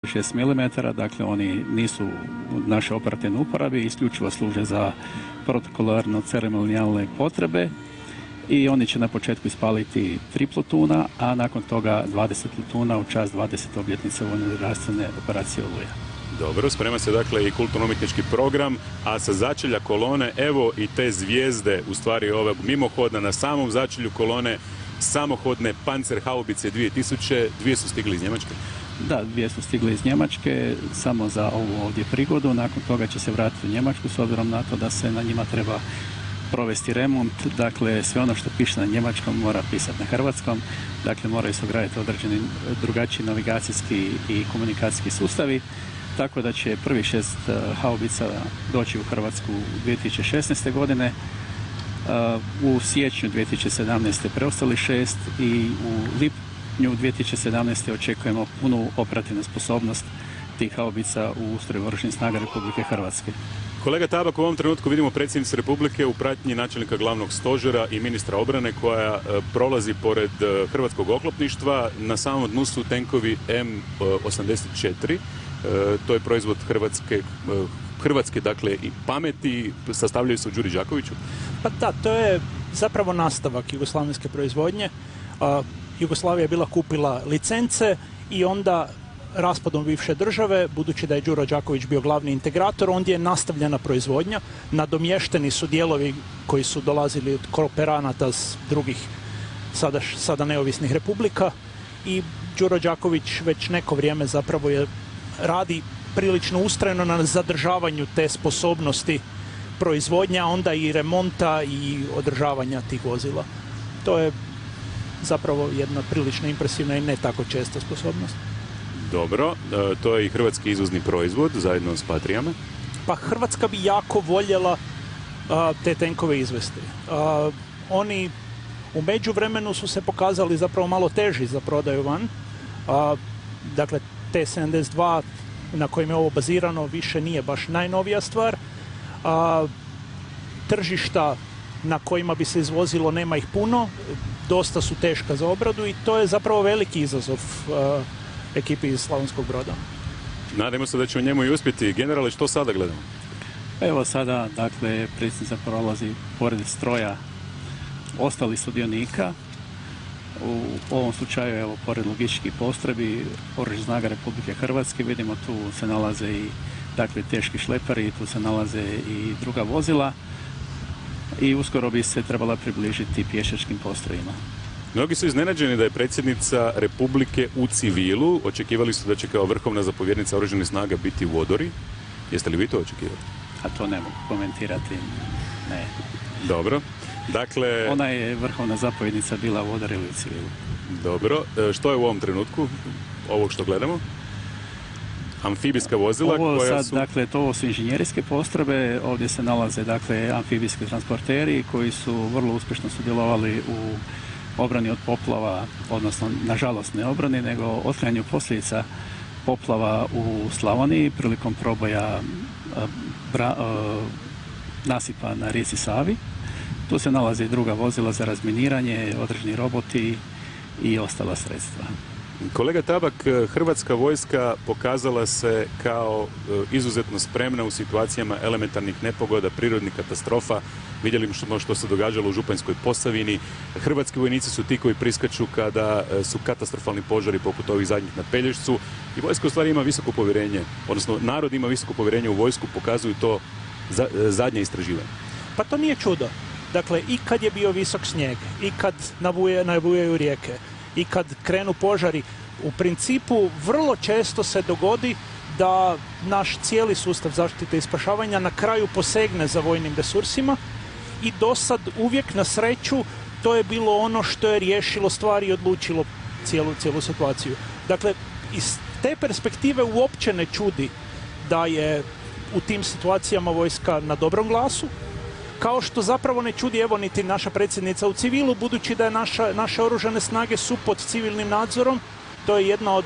6 mm, dakle oni nisu u našoj operativnoj uporabi, isključivo služe za protokolarno ceremonijalne potrebe i oni će na početku ispaliti 3 plutuna, a nakon toga 20 plutuna u čast 20. obljetnice vojno-redarstvene operacije Oluja. Dobro, sprema se dakle i kulturno-umjetnički program, a sa začelja kolone, evo i te zvijezde, u stvari ovog mimohoda na samom začelju kolone, samohodne Panzerhaubice 2000, dvije su stigli iz Njemačke. Da, dvije su stigle iz Njemačke, samo za ovu ovdje prigodu, nakon toga će se vratiti u Njemačku s obzirom na to da se na njima treba provesti remont, dakle sve ono što piše na njemačkom mora pisati na hrvatskom, dakle moraju se ugraditi određeni drugačiji navigacijski i komunikacijski sustavi, tako da će prvi 6 haubica doći u Hrvatsku 2016. godine, u siječnju 2017. preostali 6 i u lipnju 2017. očekujemo punu operativnu sposobnost tih haubica u ustroju Oružanih snaga Republike Hrvatske. Kolega Tabak, u ovom trenutku vidimo predsjednicu Republike u pratnji načelnika glavnog stožera i ministra obrane koja prolazi pored hrvatskog oklopništva. Na samom dnu su tenkovi M84. To je proizvod Hrvatske, dakle, i pameti, sastavljaju se u Đuri Đakoviću. Pa da, to je zapravo nastavak jugoslavenske proizvodnje. Jugoslavija je bila kupila licence i onda raspadom bivše države, budući da je Đuro Đaković bio glavni integrator, ondje je nastavljena proizvodnja. Nadomješteni su dijelovi koji su dolazili od kooperanata s drugih sada neovisnih republika i Đuro Đaković već neko vrijeme zapravo radi prilično ustrajno na zadržavanju te sposobnosti proizvodnja, onda i remonta i održavanja tih vozila. To je zapravo jedna prilično impresivna i ne tako česta sposobnost. Dobro, to je i hrvatski izvozni proizvod zajedno s Patrijama. Pa Hrvatska bi jako voljela te tenkove izvesti. Oni u međuvremenu su se pokazali zapravo malo teži za prodaju van. Dakle, T-72 na kojim je ovo bazirano više nije baš najnovija stvar. Tržišta na kojima bi se izvozilo nema ih puno, dosta su teška za obradu i to je zapravo veliki izazov ekipi iz Slavonskog Broda. Nadamo se da će u njemu i uspjeti. Generale, što sada gledamo? Evo sada, dakle, predsjednica prolazi pored stroja ostalih sudionika. U ovom slučaju, evo, pored logističkih postrojbi Oružanih snaga Republike Hrvatske, vidimo tu se nalaze i dakle teški šleperi, tu se nalaze i druga vozila i uskoro bi se trebala približiti pješačkim postrojima. Mnogi su iznenađeni da je predsjednica Republike u civilu. Očekivali su da će kao vrhovna zapovjednica Oružanih snaga biti u odori. Jeste li vi to očekivali? A to ne mogu komentirati, ne. Dobro. Dakle, ona je vrhovna zapovjednica bila u odori ili u civilu. Dobro. Što je u ovom trenutku ovog što gledamo? Amfibijska vozila koja su... Dakle, to su inženjerijske postrojbe. Ovdje se nalaze, dakle, amfibijski transporteri koji su vrlo uspješno sudjelovali u obrani od poplava, odnosno, nažalost, ne obrani, nego otklanjanju posljedica poplava u Slavoniji prilikom proboja nasipa na rijeci Savi. Tu se nalaze i druga vozila za razminiranje, određeni roboti i ostala sredstva. Kolega Tabak, Hrvatska vojska pokazala se kao izuzetno spremna u situacijama elementarnih nepogoda, prirodnih katastrofa. Vidjeli smo što se događalo u Županjskoj Posavini. Hrvatski vojnici su ti koji priskaču kada su katastrofalni požari poput ovih zadnjih na Pelješcu. I vojska u stvari ima visoko povjerenje, odnosno narod ima visoko povjerenje u vojsku, pokazuju to zadnje istraživanje. Pa to nije čudo. Dakle, i kad je bio visok snijeg, i kad navujaju rijeke, i kad krenu požari, u principu vrlo često se dogodi da naš cijeli sustav zaštite i spašavanja na kraju posegne za vojnim resursima i do sad uvijek na sreću to je bilo ono što je riješilo stvari i odlučilo cijelu situaciju. Dakle, iz te perspektive uopće ne čudi da je u tim situacijama vojska na dobrom glasu, kao što zapravo ne čudi evo niti naša predsjednica u civilu, budući da je naše oružane snage su pod civilnim nadzorom. To je jedna od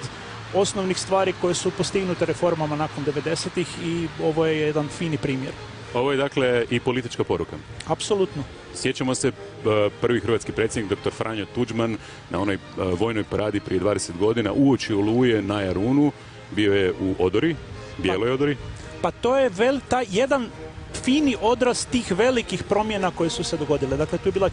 osnovnih stvari koje su postignute reformama nakon 90-ih i ovo je jedan fini primjer. Ovo je dakle i politička poruka. Apsolutno. Sjećamo se prvi hrvatski predsjednik, dr. Franjo Tuđman, na onoj vojnoj paradi prije 20 godina, uoči Oluje na Jarunu, bio je u odori, bijeloj odori. Pa to je taj jedan fini odraz tih velikih promjena koje su se dogodile. Dakle, tu je bila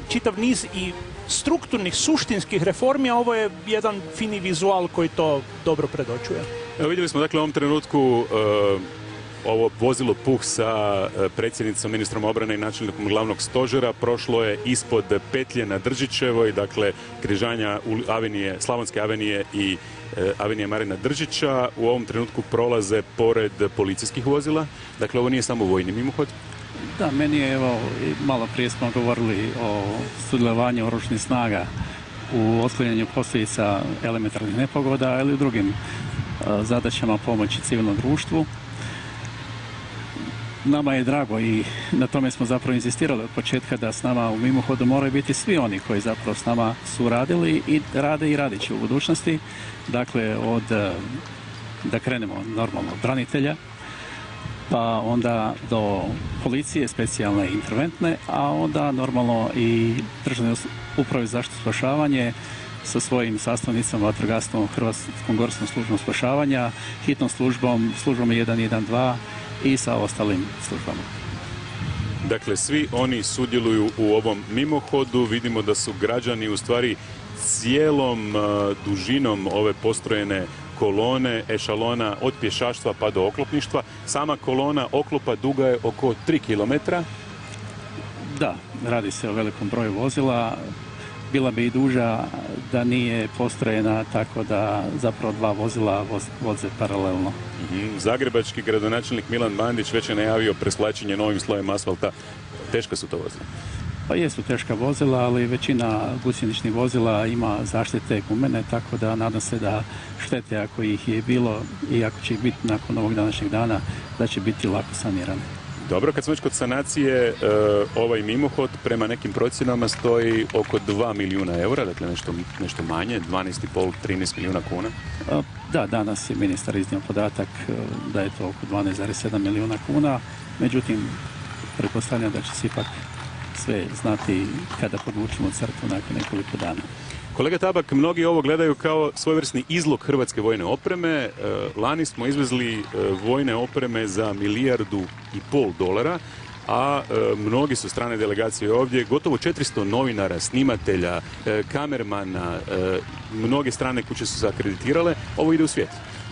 čitav niz i strukturnih, suštinskih reformi, a ovo je jedan fini vizual koji to dobro predočuje. Evo, vidjeli smo dakle u ovom trenutku ovo vozilo PUH sa predsjednicom, ministrom obrane i načelnikom glavnog stožera prošlo je ispod petlje na Držićevoj, dakle križanja Slavonske avenije i avenije Marina Držića. U ovom trenutku prolaze pored policijskih vozila. Dakle, ovo nije samo vojni mimohod. Da, meni je, evo, malo prije smo govorili o sudjelovanju oružanih snaga u otklanjanju posljedica elementarnih nepogoda, ali i u drugim zadaćama pomoći civilnom društvu. Nama je drago i na tome smo zapravo insistirali od početka da s nama u mimohodu moraju biti svi oni koji zapravo s nama su radili i rade i radit će u budućnosti. Dakle, da krenemo normalno od branitelja, pa onda do policije, specijalne i interventne, a onda normalno i Državne uprave za zaštitu i spašavanje sa svojim sastavnicama, vatrogasnom, Hrvatskom gorskom službom spašavanja, hitnom službom 112 i sa ostalim službama. Dakle, svi oni sudjeluju u ovom mimohodu. Vidimo da su građani u stvari cijelom dužinom ove postrojene kolone, ešalona od pješaštva pa do oklopništva. Sama kolona oklopa duga je oko 3 km. Da, radi se o velikom broju vozila. Bila bi i duža da nije postrojena tako da zapravo dva vozila voze paralelno. Zagrebački gradonačelnik Milan Bandić već je najavio presplaćenje novim slojem asfalta. Teška su to vozila? Pa jesu teška vozila, ali većina gusjeničnih vozila ima zaštite gumene, tako da nadam se da štete ako ih je bilo i ako će ih biti nakon ovog današnjeg dana, da će biti lako sanirane. Dobro, kad smo već kod sanacije, ovaj mimohod prema nekim procjenama stoji oko 2 milijuna eura, dakle nešto manje, 12,5, 13 milijuna kuna. Da, danas je ministar iznio podatak da je to oko 12,7 milijuna kuna, međutim, pretpostavljam da će se ipak sve znati kada podvučemo crtu nakon nekoliko dana. Kolega Tabak, mnogi ovo gledaju kao svojevrsni izlog hrvatske vojne opreme. Lani smo izvezli vojne opreme za $1,5 milijardu, a mnogi su strane delegacije ovdje, gotovo 400 novinara, snimatelja, kamermana, mnoge strane kuće su se akreditirale. Ovo ide u svijet.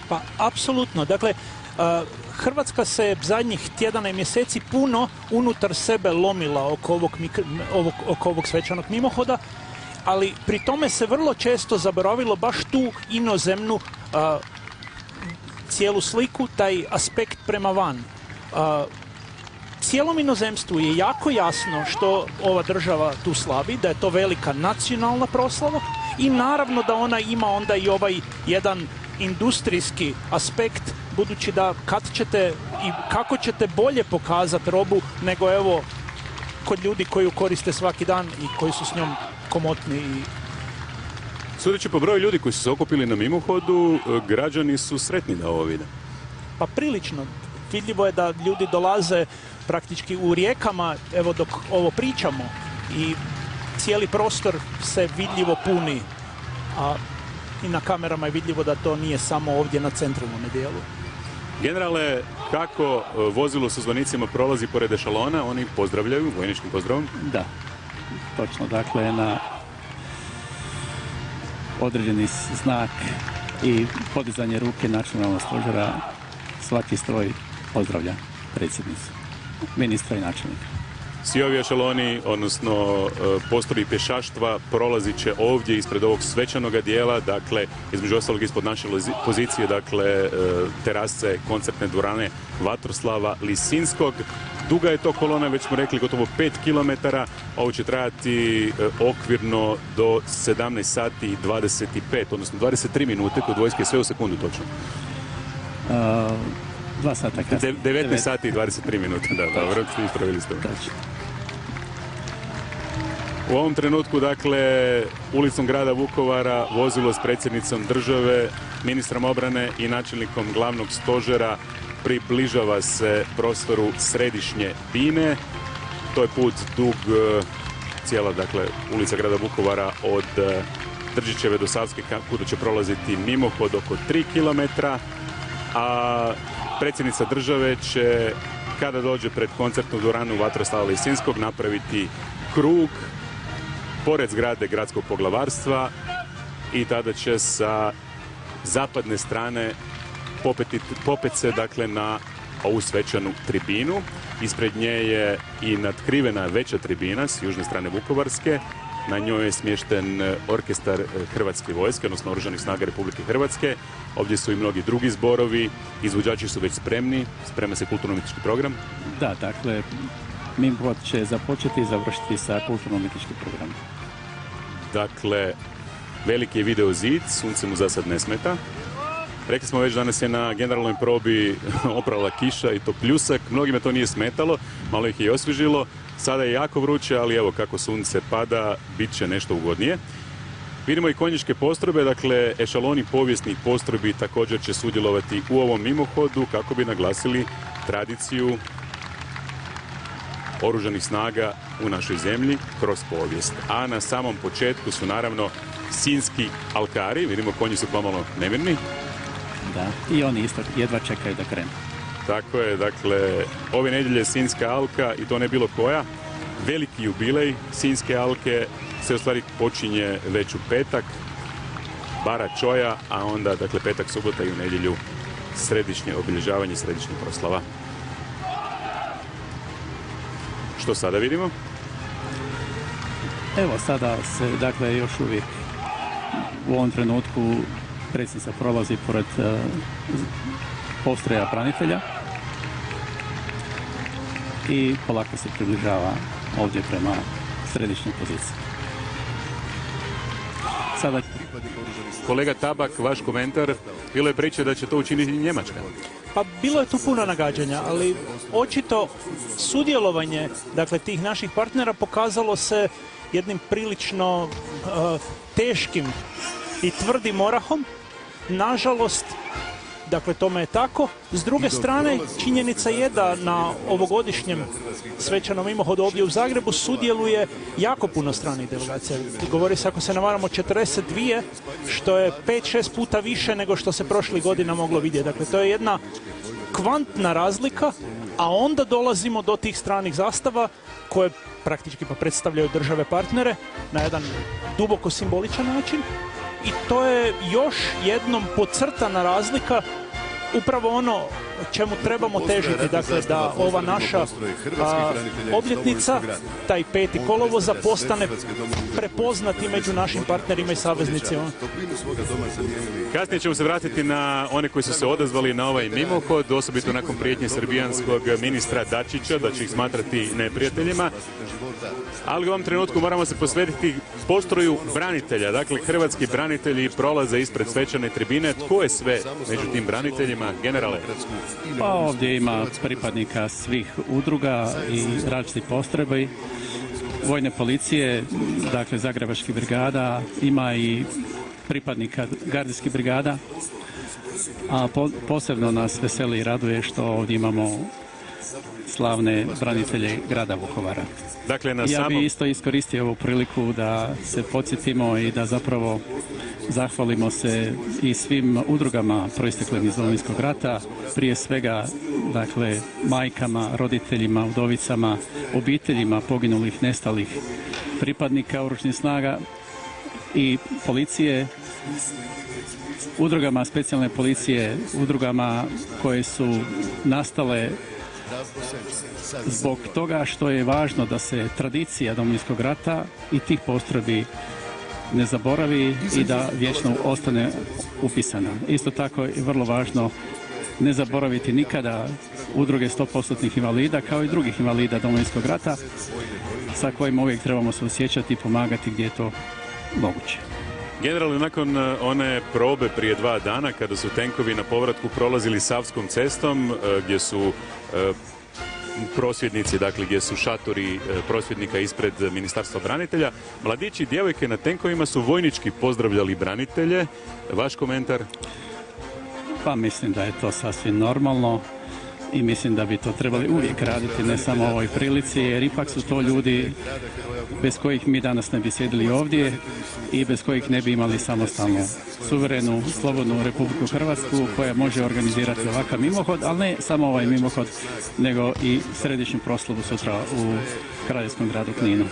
Pa, apsolutno. Dakle, Hrvatska se zadnjih tjedana i mjeseci puno unutar sebe lomila oko ovog svečanog mimohoda, ali pri tome se vrlo često zaboravilo baš tu inozemnu cijelu sliku, taj aspekt prema van. Cijelom inozemstvu je jako jasno što ova država tu slavi, da je to velika nacionalna proslava i naravno da ona ima onda i ovaj jedan industrijski aspekt, budući da kad ćete i kako ćete bolje pokazati robu nego evo kod ljudi koji ju koriste svaki dan i koji su s njom komotni. Sudeći po broju ljudi koji su se okupili na mimohodu, građani su sretni da ovo vide. Pa prilično. Vidljivo je da ljudi dolaze praktički u rijekama, evo dok ovo pričamo, i cijeli prostor se vidljivo puni, a i na kamerama je vidljivo da to nije samo ovdje na centralnom dijelu. Generale, kako vozilo sa zvonicima prolazi pored ešalona, oni pozdravljaju vojničkim pozdravom? Da, točno. Dakle, na određeni znak i podizanje ruke nacionalnog stožera svaki stroj pozdravlja predsjednicu, ministra i načelnika. Svi ovi ešaloni, odnosno postroji pješaštva, prolazit će ovdje ispred ovog svečanog dijela, dakle, između ostalog ispod naše pozicije, dakle, terase koncertne dvorane Vatroslava Lisinskog. Duga je to kolona, već smo rekli, gotovo 5 km. Ovo će trajati okvirno do 17 sati i 25, odnosno 23 minute, kod vojske sve u sekundu točno. 2 sata kasnije. 19 sati i 23 minute, da, dobro, ispravili ste. U ovom trenutku, dakle, ulicom grada Vukovara vozilo s predsjednicom države, ministrom obrane i načelnikom glavnog stožera približava se prostoru središnje Bine. To je put dug, cijela, dakle, ulica grada Vukovara od Držićeve do Savske kuda će prolaziti mimohod oko 3 km, a predsjednica države će, kada dođe pred koncertnu dvoranu Vatroslava Lisinskog, napraviti krug pored zgrade gradskog poglavarstva i tada će sa zapadne strane popet se dakle na ovu svečanu tribinu. Ispred nje je i natkrivena veća tribina s južne strane Vukovarske. Na njoj je smješten orkestar Hrvatske vojske, odnosno Oružanih snaga Republike Hrvatske. Ovdje su i mnogi drugi zborovi, izvođači su već spremni, sprema se kulturno-umjetnički program. Da, dakle, mimohod će započeti i završiti sa kulturno-umjetničkim programom. Dakle, veliki je video zid, sunce mu za sad ne smeta. Rekli smo već, danas je na generalnoj probi oprala kiša i to pljusak. Mnogima to nije smetalo, malo ih je osvježilo. Sada je jako vruće, ali evo kako sunce pada, bit će nešto ugodnije. Vidimo i konjičke postrojbe, dakle ešaloni povijesnih postrojbi također će sudjelovati u ovom mimohodu kako bi naglasili tradiciju oružanih snaga u našoj zemlji kroz povijest. A na samom početku su naravno sinjski alkari, vidimo konji su pomalo nemirni. Da, i oni isto jedva čekaju da krenu. Tako je, dakle, ove nedjelje Sinjska alka, i to ne bilo koja, veliki jubilej Sinjske alke se u stvari počinje već u petak, bara čoja, a onda, dakle, petak, subota i u nedjelju središnje obilježavanje, središnje proslava. Što sada vidimo? Evo, sada se, dakle, još uvijek u ovom trenutku predsjednica prolazi pored postroja branitelja i polako se približava ovdje prema središnjoj poziciji. Sada... Kolega Tabak, vaš komentar, bilo je priče da će to učiniti Njemačka. Pa bilo je tu puno nagađanja, ali očito sudjelovanje, dakle, tih naših partnera pokazalo se jednim prilično teškim i tvrdim orahom. Nažalost, dakle, tome je tako. S druge strane, činjenica je da na ovogodišnjem svečanom mimohodu ovdje u Zagrebu sudjeluje jako puno stranih delegacija. Govori se, ako se ne varamo, 42, što je 5-6 puta više nego što se prošlih godina moglo vidjeti. Dakle, to je jedna kvantna razlika, a onda dolazimo do tih stranih zastava koje praktički pa predstavljaju države partnere na jedan duboko simboličan način. I to je još jednom podcrtana razlika, upravo ono čemu trebamo težiti, dakle, da ova naša obljetnica, taj 5. kolovoza, postane prepoznati među našim partnerima i saveznicima. Kasnije ćemo se vratiti na one koji su se odazvali na ovaj mimohod, osobito nakon prijetnje srbijanskog ministra Dačića, da će ih smatrati neprijateljima. Ali u ovom trenutku moramo se posvetiti postroju branitelja. Dakle, hrvatski branitelji prolaze ispred svečane tribine. Tko je sve među tim braniteljima, generale? Pa ovdje ima pripadnika svih udruga i različitih postrojbi, vojne policije, dakle zagrebačkih brigada, ima i pripadnika gardijskih brigada, a posebno nas veseli i raduje što ovdje imamo slavne branitelje grada Vukovara. Dakle, Ja bih isto iskoristio ovu priliku da se podsjetimo i da zapravo zahvalimo se i svim udrugama proisteklim iz Domovinskog rata, prije svega, dakle, majkama, roditeljima, udovicama, obiteljima poginulih, nestalih pripadnika oružanih snaga i policije, udrugama specijalne policije, udrugama koje su nastale zbog toga što je važno da se tradicija Domovinskog rata i tih postrojbi ne zaboravi i da vječno ostane upisana. Isto tako je vrlo važno ne zaboraviti nikada udruge 100% invalida kao i drugih invalida Domovinskog rata sa kojima uvijek trebamo se osjećati i pomagati gdje je to moguće. Generalno, nakon one probe prije 2 dana kada su tenkovi na povratku prolazili Savskom cestom gdje su prosvjednici, dakle gdje su šatori prosvjednika ispred Ministarstva branitelja, mladići i djevojke na tenkovima su vojnički pozdravljali branitelje. Vaš komentar? Pa mislim da je to sasvim normalno i mislim da bi to trebali uvijek raditi, ne samo u ovoj prilici, jer ipak su to ljudi bez kojih mi danas ne bi sjedili ovdje i bez kojih ne bi imali samostalnu, suverenu, slobodnu Republiku Hrvatsku koja može organizirati ovakav mimohod, ali ne samo ovaj mimohod, nego i središnju proslavu sutra u kraljevskom gradu Kninu.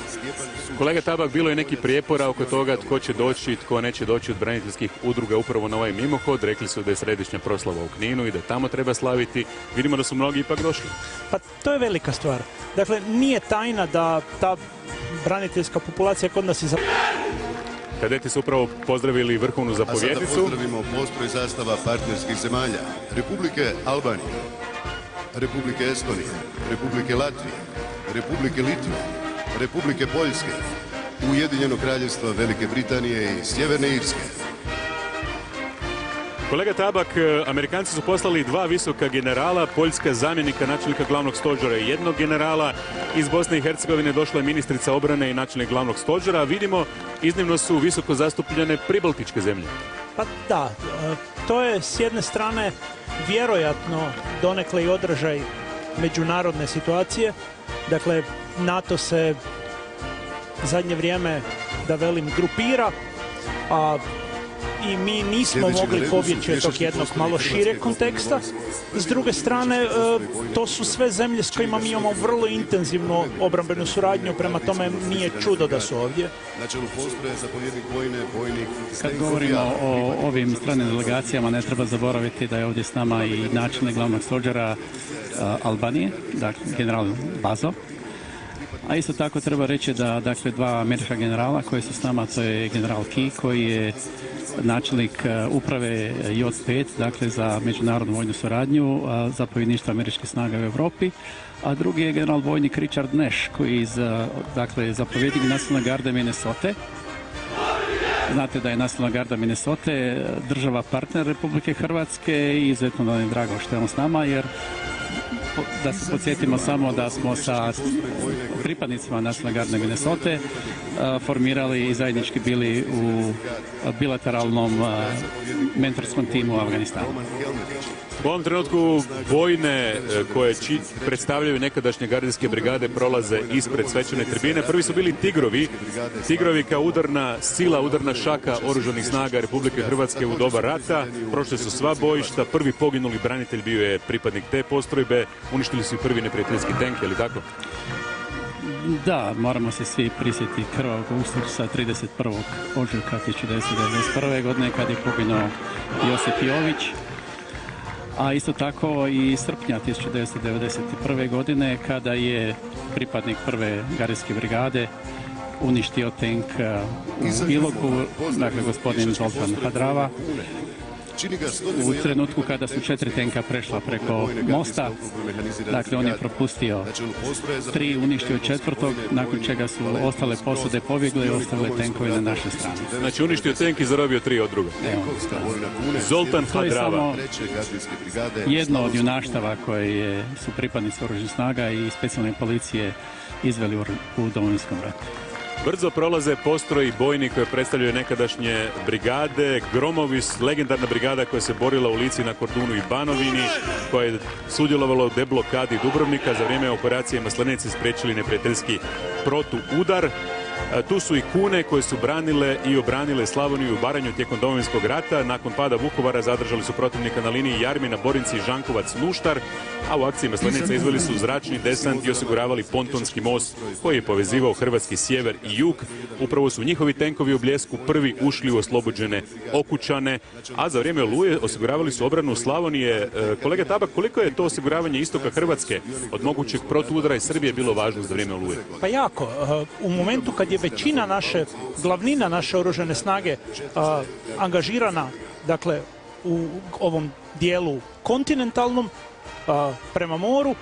Kolega Tabak, bilo je neki prijepora oko toga tko će doći i tko neće doći od braniteljskih udruga upravo na ovaj mimohod. Rekli su da je središnja proslava u Kninu i da tamo treba slaviti. Vidimo da su mnogi ipak došli. Pa to je velika stvar. Dakle, nije tajna da ta braniteljska populacija kod nas je... Kadeti su upravo pozdravili vrhovnu zapovjednicu. A sada pozdravimo postroj zastava partnerskih zemalja. Republike Albanije, Republike Estonije, Republike Latvije, Republike Litve, Republike Poljske, Ujedinjenog kraljevstva Velike Britanije i Sjeverne Irske. Kolega Tabak, Amerikanci su poslali 2 visoka generala, Poljska zamjenika načelnika glavnog stožera i 1 generala. Iz Bosne i Hercegovine došla je ministrica obrane i načelnik glavnog stožera. Vidimo, iznimno su visoko zastupljene pribaltičke zemlje. Pa da, to je s jedne strane vjerojatno donekle i odražaj međunarodne situacije. Dakle, NATO se zadnje vrijeme, da velim, grupira, a i mi nismo mogli pobjeći od tog jednog malo šireg konteksta. S druge strane, to su sve zemlje s kojima mi imamo vrlo intenzivnu obrambenu suradnju, prema tome nije čudo da su ovdje. Kad govorimo o ovim stranim delegacijama, ne treba zaboraviti da je ovdje s nama i načelnik glavnog stožera Albanije, dakle general Bazo. A isto tako treba reći da, dakle, 2 američka generala koji su s nama, to je general Key koji je načelnik uprave JOT-5, dakle za međunarodnu vojnu suradnju, zapovjedništva američkih snaga u Europi, a drugi je general vojnik Richard Nash koji je dakle, zapovjednik Nacionalne garde Minnesota. Znate da je Nacionalna garda Minnesota država partner Republike Hrvatske i izuzetno nam je drago što je on s nama, jer da se podsjetimo samo da smo sa pripadnicima Nacionalne garde Minnesota formirali i zajednički bili u bilateralnom mentorskom timu u Afganistanu. U ovom trenutku vojne koje predstavljaju nekadašnje gardijske brigade prolaze ispred svečane tribine. Prvi su bili Tigrovi. Tigrovi kao udarna sila, udarna šaka oružanih snaga Republike Hrvatske u doba rata. Prošle su sva bojišta. Prvi poginuli branitelj bio je pripadnik te postrojbe. Uništili su i prvi neprijateljski tank, je li tako? Da, moramo se svi prisjetiti krvavog ustrca 31. ožujka 1991. godine kad je poginuo Josip Jović, a isto tako i srpnja 1991. godine kada je pripadnik prve gardijske brigade uništio tank u Iloku, dakle gospodin Zoltan Hadrava. U trenutku kada su 4 tenka prešla preko mosta, dakle on je propustio 3, uništio 4, nakon čega su ostale posade pobjegle i ostavile tenkove na našoj strani. Znači uništio tenk i zarobio 3 od druga. Zoltan Hadrava. To je samo jedno od junaštava koje su pripadnici oružanih snaga i specijalne policije izveli u Domovinskom ratu. Brzo prolaze postroji bojni koje predstavljaju nekadašnje brigade. Gromovi, legendarna brigada koja se borila u Lici, na Kordunu i Banovini, koja je sudjelovala u deblokadi Dubrovnika. Za vrijeme operacije Maslenici spriječili neprijateljski protuudar. Tu su i Kune koje su branile i obranile Slavoniju i Baranju tijekom Domovinskog rata. Nakon pada Vukovara zadržali su protivnika na liniji Jarmina, Borinci, Žankovac, Nuštar, a u akciji Maslenica izveli su zračni desant i osiguravali pontonski most koji je povezivao hrvatski sjever i jug. Upravo su njihovi tenkovi u Bljesku prvi ušli u oslobođene Okučane, a za vrijeme Oluje osiguravali su obranu Slavonije. Kolega Tabak, koliko je to osiguravanje istoka Hrvatske od mogućeg protuudara iz Srbije bilo važno za vrijeme Oluje? Pa jako. U momentu kad je većina glavnina naše oružane snage angažirana, dakle, u ovom dijelu kontinentalnom, prema moru,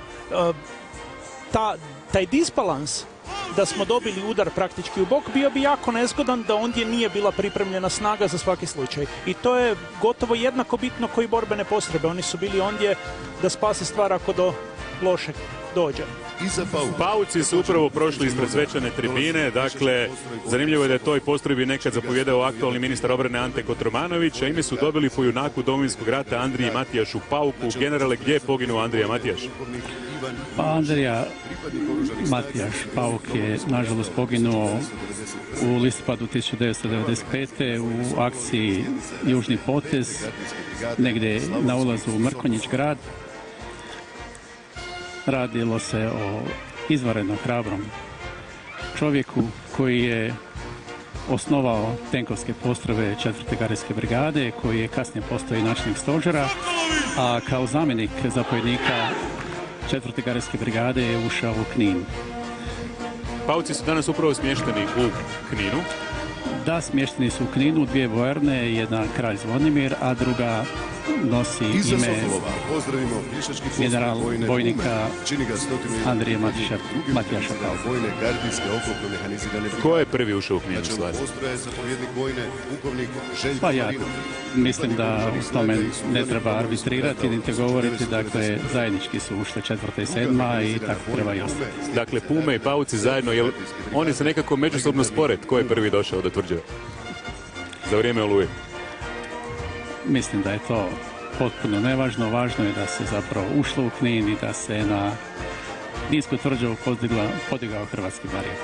taj disbalans da smo dobili udar praktički u bok bio bi jako nezgodan da ondje nije bila pripremljena snaga za svaki slučaj. I to je gotovo jednako bitno koji borbene postrojbe. Oni su bili ondje da spase stvar ako do lošeg dođe. Pauci su upravo prošli ispred svečane tribine, dakle, zanimljivo je da je toj postrojbi nekad zapovjedao aktualni ministar obrane Ante Kotromanović, a ime su dobili po junaku Domovinskog rata Andriji Matijašu Pauku. Generale, gdje je poginuo Andrija Matijaš? Pa Andrija Matijaš Pauk je nažalost poginuo u listopadu 1995. u akciji Južni potez, negdje na ulazu u Mrkonjić grad. Radilo se o izvanredno hrabrom čovjeku koji je osnovao tenkovske postrojbe 4. gardijske brigade, koji je kasnije postao i načelnik stožera, a kao zamjenik zapovjednika 4. gardijske brigade je ušao u Knin. Pauci su danas upravo smješteni u Kninu. Da, smješteni su u Kninu, dvije vojarne, jedna Kralj Zvonimir, a druga nosi ime general bojnika Andrije Matijaša Pauka. Ko je prvi ušao u Kninu? Pa ja mislim da u tome ne treba arbitrirati niti govoriti, dakle zajednički su ušle 4. i 7. i tako treba i ostati. Dakle, Pume i Pauci zajedno, jer oni se nekako međusobno spore. Ko je prvi došao do tvrđave za vrijeme Oluje? Mislim da je to potpuno nevažno. Važno je da se zapravo ušlo u Knin i da se na Kninsku tvrđavu podigao hrvatski barijak.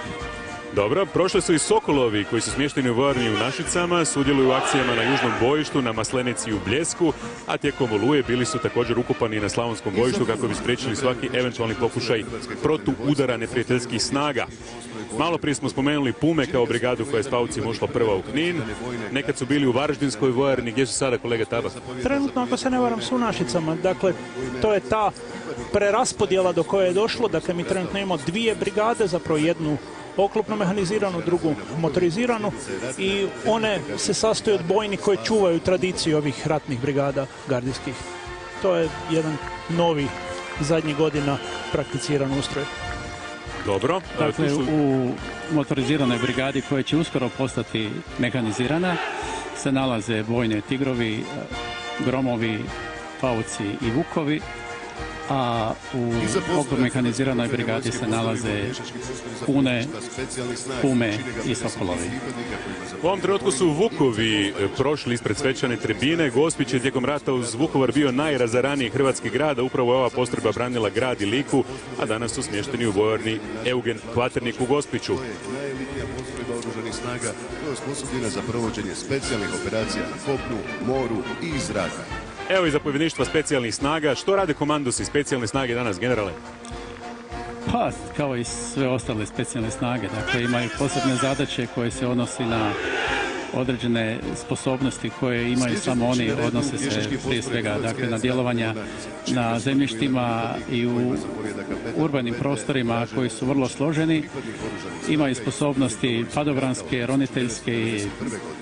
Dobro, prošle su i Sokolovi koji su smješteni u vojarni u Našicama, sudjeluju u akcijama na Južnom bojištu, na Maslenici i u Bljesku, a tijekom Oluje bili su također ukopani na Slavonskom bojištu kako bi spriječili svaki eventualni pokušaj protuudara neprijateljskih snaga. Malo prije smo spomenuli Pume kao brigadu koja je s Paucima ušla prva u Knin. Nekad su bili u Varaždinskoj vojarni. Gdje su sada, kolega Tabak? Trenutno, ako se ne varam, su u Našicama. Dakle, to je ta preraspodjela do koje je došlo. Dakle, mi trenutno imamo dvije brigade, zapravo jednu oklopno mehaniziranu, drugu motoriziranu, i one se sastoje od bojni koje čuvaju tradiciju ovih ratnih brigada gardijskih. To je jedan novi, zadnjih godina prakticiran ustroj. Dobro. Dakle, u motoriziranoj brigadi koja će uskoro postati mehanizirana se nalaze bojne Tigrovi, Gromovi, Pauci i Vukovi, a u oklopno mehaniziranoj brigadi se nalaze Pune, Pume i Sokolovi. U ovom trenutku su Vukovi prošli ispred svečane tribine. Gospić je tijekom rata uz Vukovar bio najrazaraniji hrvatski grad, a upravo je ova postrojba branila grad i Liku, a danas su smješteni u vojarni Eugen Kvaternik u Gospiću. Najelitnija postrojba oružanih snaga koja je osposobljena za provođenje specijalnih operacija na kopnu, moru i iz zraka. Evo i zapovjedništva specijalnih snaga. Što rade komandosi specijalne snage danas, generale? Pa, kao i sve ostale specijalne snage. Dakle, imaju posebne zadaće koje se odnosi na određene sposobnosti koje imaju samo oni, odnose se prije svega dakle, na djelovanja na zemljištima i u urbanim prostorima koji su vrlo složeni. Imaju sposobnosti padobranske, roniteljske,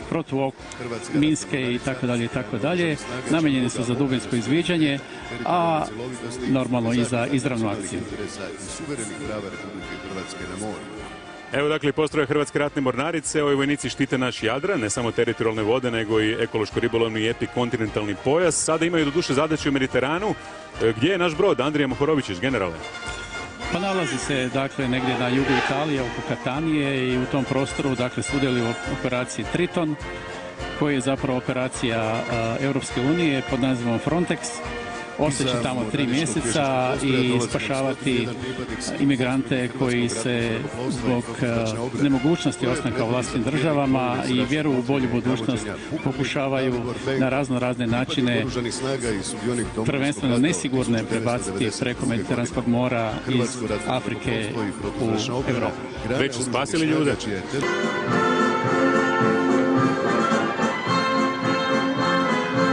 protuminske i tako dalje i tako dalje. Namijenjeni su za dubinsko izviđanje, a normalno i za izravnu akciju. Evo dakle postroje Hrvatske ratne mornarice. Ovi vojnici štite naš Jadran, ne samo teritorijalne vode, nego i ekološko-ribolovni i epikontinentalni pojas. Sada imaju do duše zadaće u Mediteranu. Gdje je naš brod, Andrija Mohorovičić, generale? Pa nalazi se dakle negdje na jugu Italije, oko Katanije, i u tom prostoru dakle sudjeluje u operaciji Triton, koja je zapravo operacija Europske unije pod nazivom Frontex. Ostaći tamo 3 mjeseca i spašavati imigrante koji se zbog nemogućnosti ostanka u vlastitim državama i vjeru u bolju budućnost pokušavaju na razne načine, prvenstveno nesigurne, prebaciti preko Mediteranskog mora iz Afrike u Europu. Već su spasili ljude.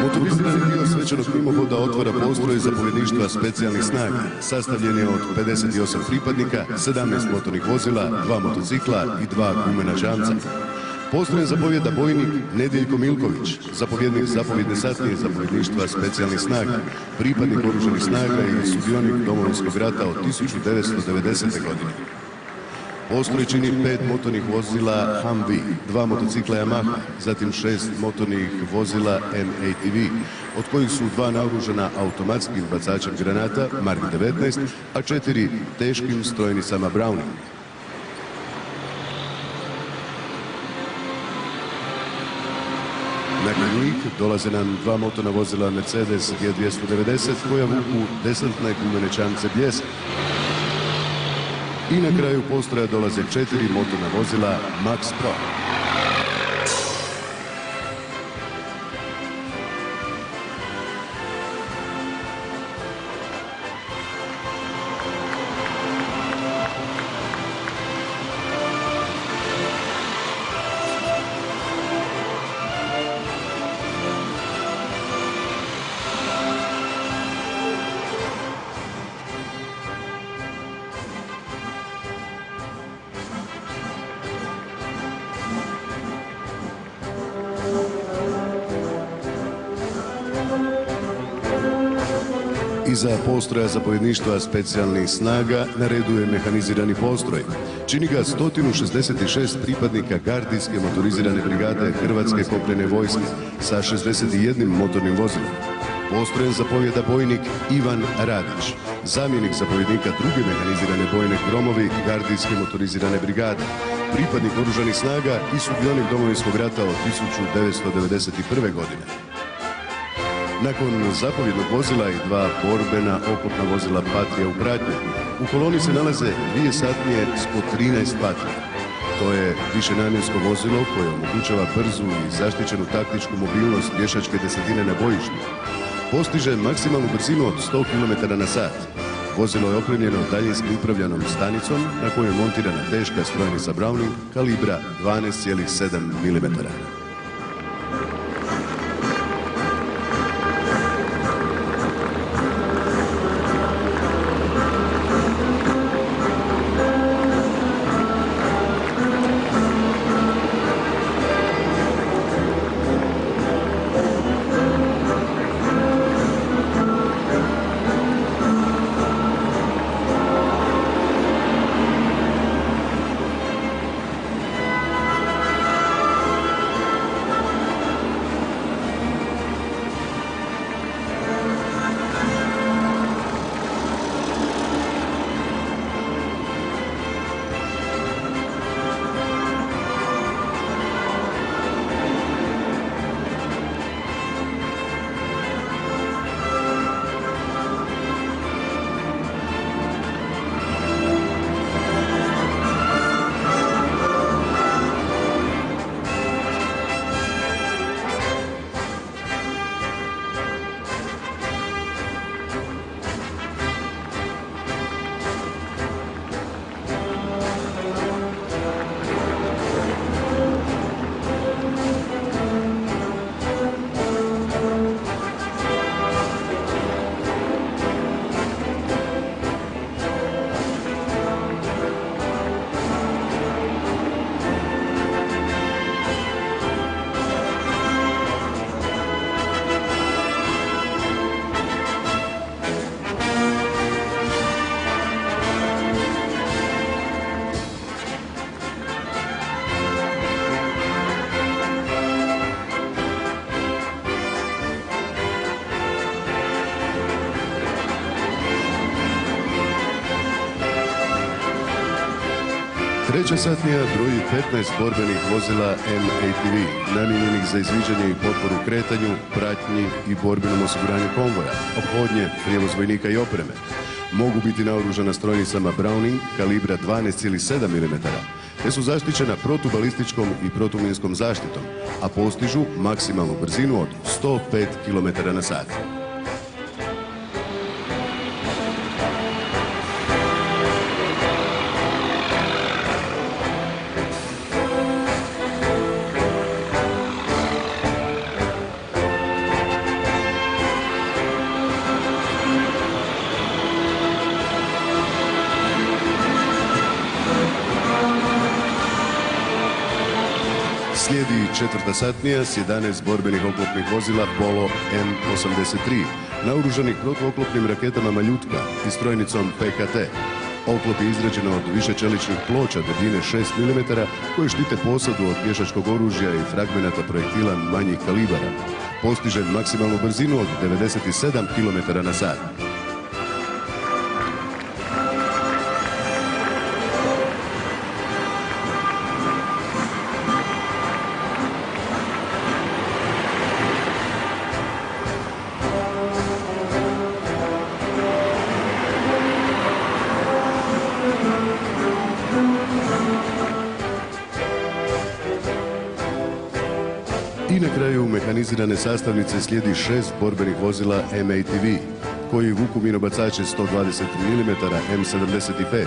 Motorizirani dio svečanog mimohoda otvara postroj zapovjedništva specijalnih snaga. Sastavljen je od 58 pripadnika, 17 motornih vozila, 2 motocikla i 2 gumena čamca. Postrojem zapovjeda bojnik Nedjeljko Milković, zapovjednik zapovjedne satnije zapovjedništva specijalnih snaga, pripadnik oružanih snaga i sudionik Domovinskog rata od 1990. godine. Postroj čini 5 motornih vozila Humvee, 2 motocikla Yamaha, zatim 6 motornih vozila M-ATV, od kojih su 2 naoružana automatskim bacačem granata Mark 19, a 4 teškim strojnicama Browning. Nakon njih dolaze nam 2 motorna vozila Mercedes G290 koja vuku desantne gumene čamce Bljesak. I na kraju postroja dolaze 4 motorna vozila Max Pro. Iza postroja zapovjedništva specijalnih snaga na redu je mehanizirani postroj. Čini ga 166 pripadnika gardijske motorizirane brigade Hrvatske kopnene vojske sa 61 motornim vozilom. Postrojem zapovjeda bojnik Ivan Radić, zamjenik zapovjednika druge mehanizirane bojne Gromovi gardijske motorizirane brigade, pripadnik oružanih snaga i sudionik Domovinskog rata od 1991. godine. Nakon zapovjednog vozila i 2 borbena oklopna vozila Patria u pratnji, u koloni se nalaze 2 satnije s po 13 Patria. To je višenamjensko vozilo koje omogućava brzu i zaštićenu taktičku mobilnost pješačke desetine na bojištu. Postiže maksimalnu brzinu od 100 km/h. Vozilo je opremljeno daljinski upravljanom stanicom na kojoj je montirana teška strojnica Browning kalibra 12,7 mm. Treća satnija broji 15 borbenih vozila M-ATV, namijenjenih za izviđanje i potporu kretanju, pratnji i borbenom osiguranju konvoja, ophodnje, prijevoz vojnika i opreme. Mogu biti naoružana strojnicama Browning kalibra 12,7 mm, te su zaštićena protubalističkom i protuminskom zaštitom, a postižu maksimalnu brzinu od 105 km/h. Slijedi četvrta satnija s 11 borbenih oklopnih vozila Polo M83, naoružanih protuoklopnim raketama Maljutka i strojnicom PKT. Oklop je izrađen od višečeličnih ploča debljine 6 mm koje štite posadu od pješačkog oružja i fragmenata projektila manjih kalibara. Postiže maksimalnu brzinu od 97 km/h. I na kraju mehanizirane sastavnice slijedi 6 borbenih vozila MATV, koji vuku minobacače 120 mm M75.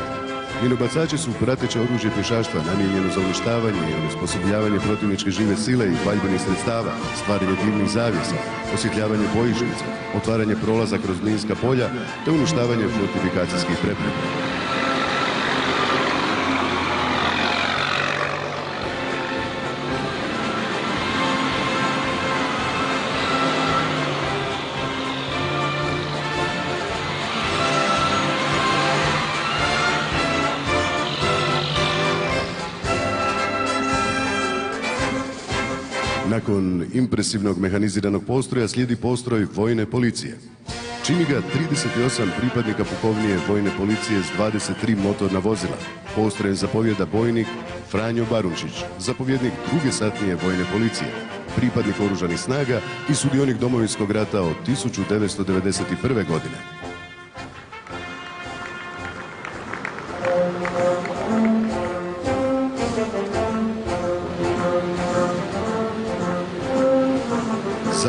Minobacači su prateće oružje pješaštva namijenjeno za uništavanje i onesposobljavanje protivničke žive sile i paljbenih sredstava, stvaranje dimnih zavjesa, osvjetljavanje bojišnica, otvaranje prolaza kroz minska polja te uništavanje fortifikacijskih prepreka. Nakon impresivnog mehaniziranog postroja slijedi postroj vojne policije. Čini ga 38 pripadnika pukovnije vojne policije s 23 motorna vozila. Postrojem zapovjeda bojnik Franjo Barunčić, zapovjednik druge satnije vojne policije, pripadnik oružanih snaga i sudionik Domovinskog rata od 1991. godine.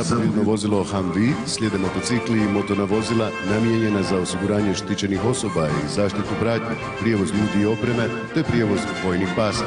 Zapovjedno vozilo Humvee, slijede motocikli i motorna vozila namijenjena za osiguranje štićenih osoba i zaštitu pratnje, prijevoz ljudi i opreme te prijevoz vojnih pasa.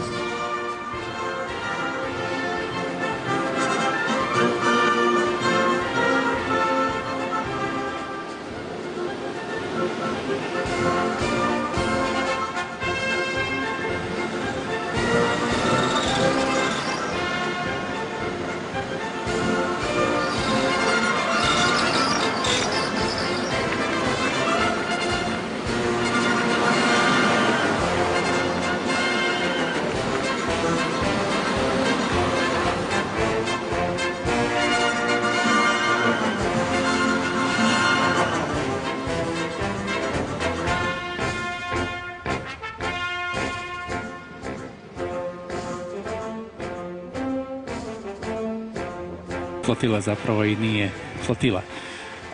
Flotila zapravo i nije flotila.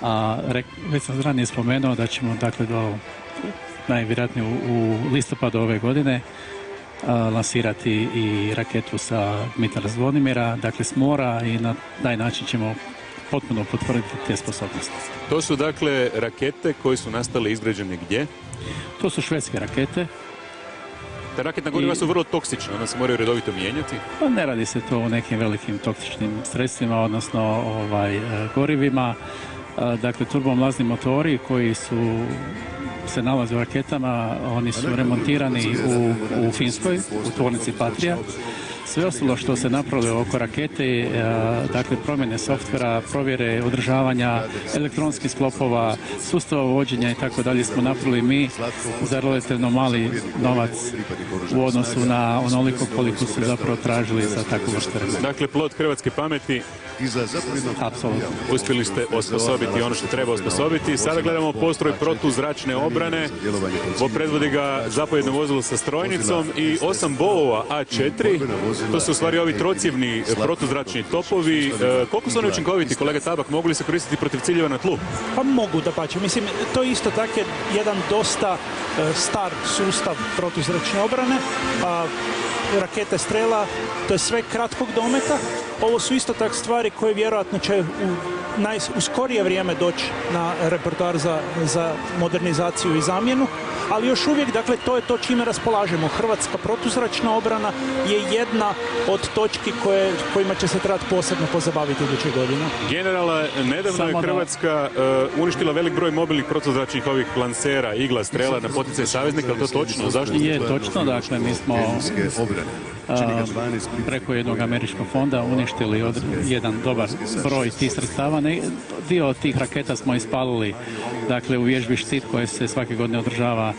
A već sam ranije spomenuo da ćemo dakle najvjerojatnije u listopadu ove godine lansirati i raketu sa Dmitara Zvonimira, dakle s mora, i na taj način ćemo potpuno potvrditi te sposobnosti. To su dakle rakete koje su nastale izgrađene gdje? To su švedske rakete. Ta raketna goriva su vrlo toksična, ona se moraju redovito mijenjati. Pa ne radi se to o nekim velikim toksičnim sredstvima, odnosno gorivima. Dakle, turbomlazni motori koji se nalaze u raketama, oni su remontirani u Finskoj, u tvornici Patria. Sve ostalo što se napravilo oko rakete, dakle promjene softvera, provjere održavanja, elektronskih sklopova, sustava vođenja i tako dalje smo napravili mi za relativno mali novac u odnosu na onoliko koliko su zapravo tražili za takvu vrstu rezerve. Dakle, plod hrvatske pameti. Apsolutno. Uspjeli ste osposobiti ono što treba osposobiti. Sada gledamo postroj protuzračne obrane. Predvodi ga zapovjedno vozilo sa strojnicom i 8 Bovova A4. To su u stvari ovi trocjevni protuzračni topovi. Koliko su oni učinkoviti, kolega Tabak? Mogu li se koristiti protiv ciljeva na tlu? Pa mogu, dapače. Mislim, to je isto tako jedan dosta star sustav protuzračne obrane. Rakete Strela, to je sve kratkog dometa. Ovo su isto tak stvari koje vjerojatno će u skorije vrijeme doći na repertoar za modernizaciju i zamjenu, ali još uvijek, dakle, to je to čime raspolažemo. Hrvatska protuzračna obrana je jedna od točki kojima će se trebati posebno pozabaviti iduće godine. Generale, nedavno je Hrvatska uništila velik broj mobilnih protuzračnih ovih lansera, Igla, Strela na poticaj saveznika, ali to točno? Zašto? Je točno, dakle, mi smo preko jednog američkog fonda uništili jedan dobar broj tih sredstava. dio tih raketa smo ispalili, dakle, u vježbi Štit koje se svake godine održava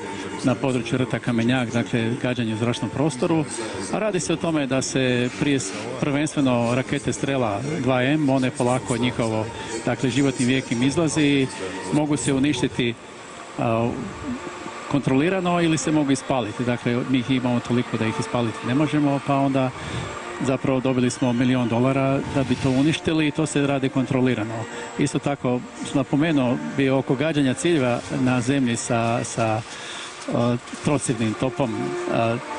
na području rta Kamenjak, dakle, gađanje u zračnom prostoru. A radi se o tome da se prvenstveno rakete Strela 2M, one polako njihovo, dakle, životni vijek im izlazi, mogu se uništiti kontrolirano ili se mogu ispaliti. Dakle, mi ih imamo toliko da ih ispaliti ne možemo, pa onda zapravo dobili smo $1 milijun da bi to uništili i to se radi kontrolirano. Isto tako, napomenuo bi oko gađanja ciljeva na zemlji sa trocjevnim topom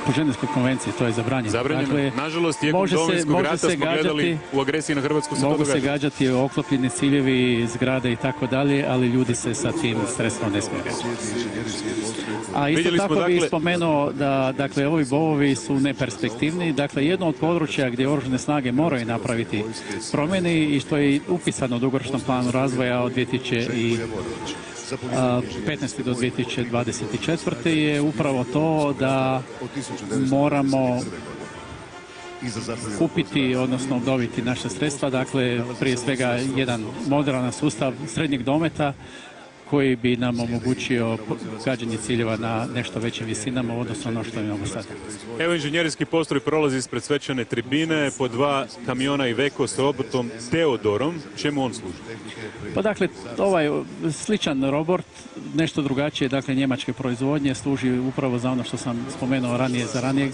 po Ženevskoj konvenciji, to je zabranjeno. Dakle, nažalost, tijekom Domovinskog rata smo gledali u agresiji na Hrvatsku se mogu se gađati oklopljeni ciljevi, zgrade i tako dalje, ali ljudi se sa tim sredstvom ne smiju gađati. A isto tako bih spomenuo da, dakle, ovi bovovi su neperspektivni. Dakle, jedno od područja gdje Oružane snage moraju napraviti promjene i što je upisano u dugoročnom planu razvoja od 2015. do 2024. je upravo to da moramo kupiti, odnosno obnoviti naše sredstva, dakle, prije svega jedan moderan sustav srednjeg dometa koji bi nam omogućio gađanje ciljeva na nešto većim visinama u odnosu na ono što imamo sada. Evo, inženjerijski postroj prolazi ispred svečane tribine po 2 kamiona Iveco s robotom Teodorom. Čemu on služi? Pa dakle, ovaj sličan robot, nešto drugačije, dakle, njemačke proizvodnje, služi upravo za ono što sam spomenuo ranije, za ranijeg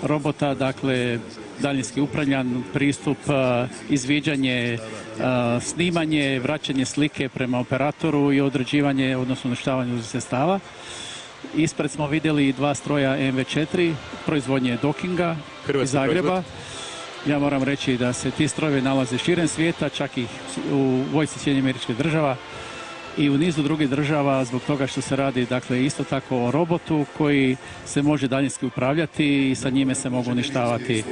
robota, dakle, daljinski upravljan pristup, izviđanje, snimanje, vraćanje slike prema operatoru i određivanje, odnosno uništavanje sredstava. Ispred smo vidjeli 2 stroja MV4, proizvodnje Dockinga iz Zagreba. Ja moram reći da se ti strojevi nalaze širom svijeta, čak i u vojsci Sjedinjenih Američkih Država i u nizu drugih država, zbog toga što se radi, dakle, isto tako o robotu koji se može daljinski upravljati i sa njime se mogu uništavati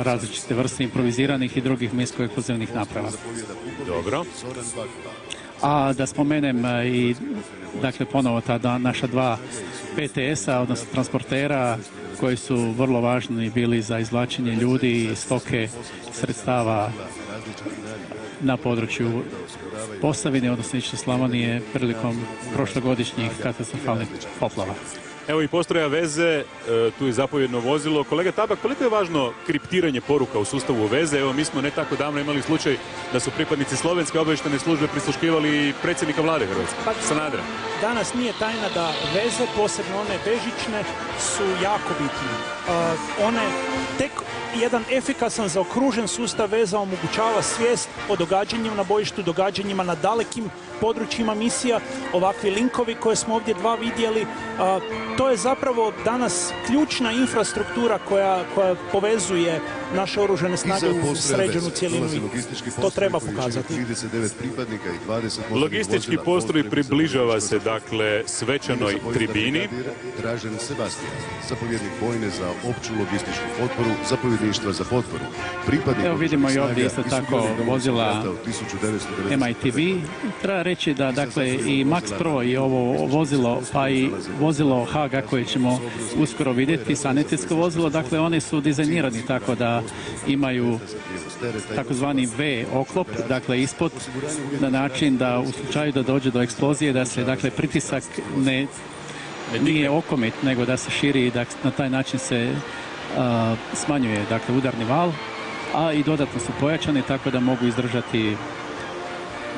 različite vrste improviziranih i drugih minsko-eksplozivnih naprava. Dobro. A da spomenem i, dakle, ponovo ta naša 2 PTS-a, odnosno transportera, koji su vrlo važni bili za izvlačenje ljudi i stoke sredstava na području Posavine, odnosno istočne Slavonije, prilikom prošlogodišnjih katastrofalnih poplava. Evo i postroja veze, tu je zapovjedno vozilo. Kolega Tabak, koliko je važno kriptiranje poruka u sustavu veze? Evo, mi smo ne tako davno imali slučaj da su pripadnici slovenske obavještajne službe prisluškivali predsjednika vlade Hrvatske, Sanadera. Danas nije tajna da veze, posebno one bežične, su jako bitne. One tek jedan efikasan zaokružen sustav veza omogućava svijest o događanjima na bojištu, događanjima na dalekim područjima misija, ovakvi linkovi koje smo ovdje 2 vidjeli. To je zapravo danas ključna infrastruktura koja povezuje naše oružane snage u sređenu cjelinu. To treba pokazati. Logistički postroj približava se, dakle, svečanoj tribini. Dražen Sebastian, zapovjednik bojne za opću logističku potporu, zapovjedništva za potporu. Evo vidimo i ovdje isto tako vozila MITV. Treba reći da, dakle, i Max Pro i ovo vozilo, pa i vozilo Haga koje ćemo uskoro vidjeti, sanitetsko vozilo, dakle, oni su dizajnirani tako da imaju takozvani V oklop, dakle, ispod, na način da u slučaju da dođe do eksplozije, da se, dakle, pritisak nije okomet, nego da se širi i da na taj način se smanjuje, dakle, udarni val, a i dodatno su pojačani tako da mogu izdržati,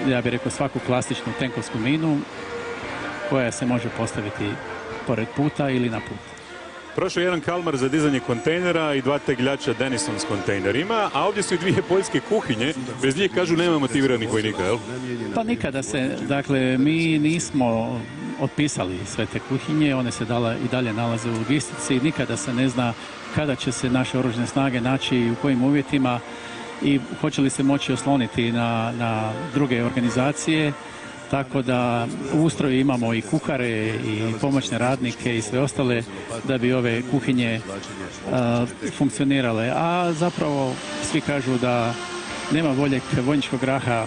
ja bih rekao, svaku klasičnu tenkovsku minu koja se može postaviti pored puta ili na put. Prošao jedan Kalmar za dizanje kontejnera i 2 tegljača Denison s kontejnerima, a ovdje su i 2 poljske kuhinje. Bez njih, kažu, nema motiviranih vojnika, jel? Pa nikada se, dakle, mi nismo otpisali sve te kuhinje, one se i dalje nalaze u logistici, nikada se ne zna kada će se naše oružane snage naći i u kojim uvjetima i hoće li se moći osloniti na druge organizacije. Tako da u ustroju imamo i kuhare i pomoćne radnike i sve ostale da bi ove kuhinje funkcionirale. A zapravo svi kažu da nema boljeg vojničkog graha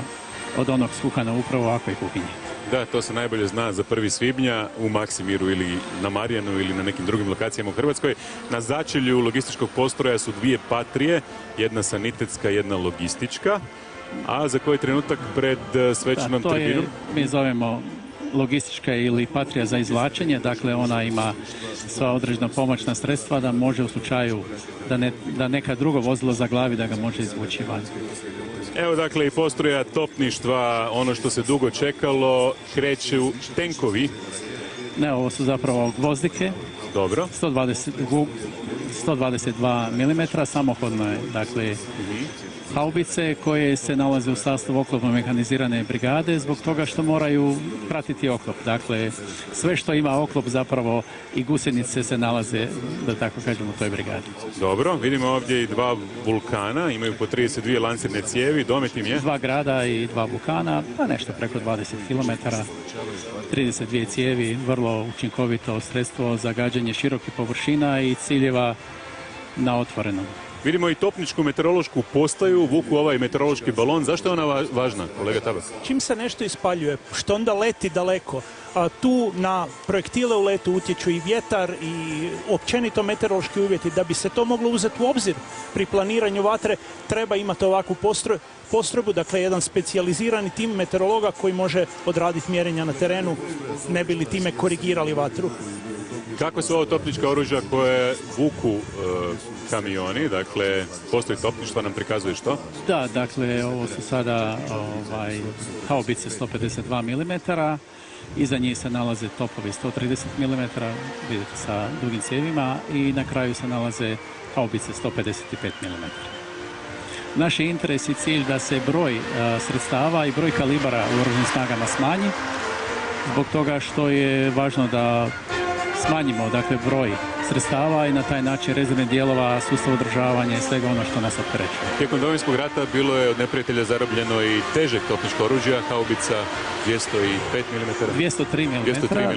od onog skuhana upravo ovakve kuhinje. Da, to se najbolje zna za 1. svibnja u Maksimiru ili na Marijanu ili na nekim drugim lokacijama u Hrvatskoj. Na začelju logističkog postroja su 2 Patrije, jedna sanitetska, jedna logistička. A za koji trenutak pred svečanom To je, tribinom? mi zovemo logistička ili patrija za izvlačenje, dakle ona ima sva određena pomoćna sredstva da može u slučaju da neka drugo vozilo zaglavi da ga može izvući van. Evo dakle i postroja topništva, ono što se dugo čekalo, kreću tenkovi. Ne, ovo su zapravo gvozdike, Dobro. 122 mm, samohodne, dakle, haubice koje se nalaze u sastavu oklopno mehanizirane brigade zbog toga što moraju pratiti oklop. Dakle, sve što ima oklop zapravo i gusjenice se nalaze, da tako kažemo, u toj brigadi. Dobro, vidimo ovdje i dva vulkana, imaju po 32 lancirne cijevi, domet im je? 2 grada i 2 vulkana, pa nešto preko 20 km, 32 cijevi, vrlo učinkovito sredstvo za gađanje širokih površina i ciljeva na otvorenom. Vidimo i topničku meteorološku postaju, vuku ovaj meteorološki balon. Zašto je ona važna, kolega Tabak? Čim se nešto ispaljuje, što onda leti daleko, a tu na projektile u letu utječu i vjetar i općenito meteorološki uvjeti. Da bi se to moglo uzeti u obzir pri planiranju vatre, treba imati ovakvu postrojbu, dakle jedan specijalizirani tim meteorologa koji može odraditi mjerenja na terenu, ne bi li time korigirali vatru. Kako su ovo topnička oružja koje vuku kamioni, dakle, postoji topništvo, nam prikazuje što? Da, dakle, ovo su sada haubice 152 mm, iza njih se nalaze topovi 130 mm, vidite, sa dugim cijevima, i na kraju se nalaze haubice 155 mm. Naš je interes i cilj da se broj sredstava i broj kalibara u oružanim snagama smanji, zbog toga što je važno da smanjimo, dakle, broj sredstava i na taj način rezervnih dijelova, sustav održavanja i svega ono što nas opterećuje. Tijekom Domovinskog rata bilo je od neprijatelja zarobljeno i težeg topničkog oružja, haubica 205 mm. 203 mm,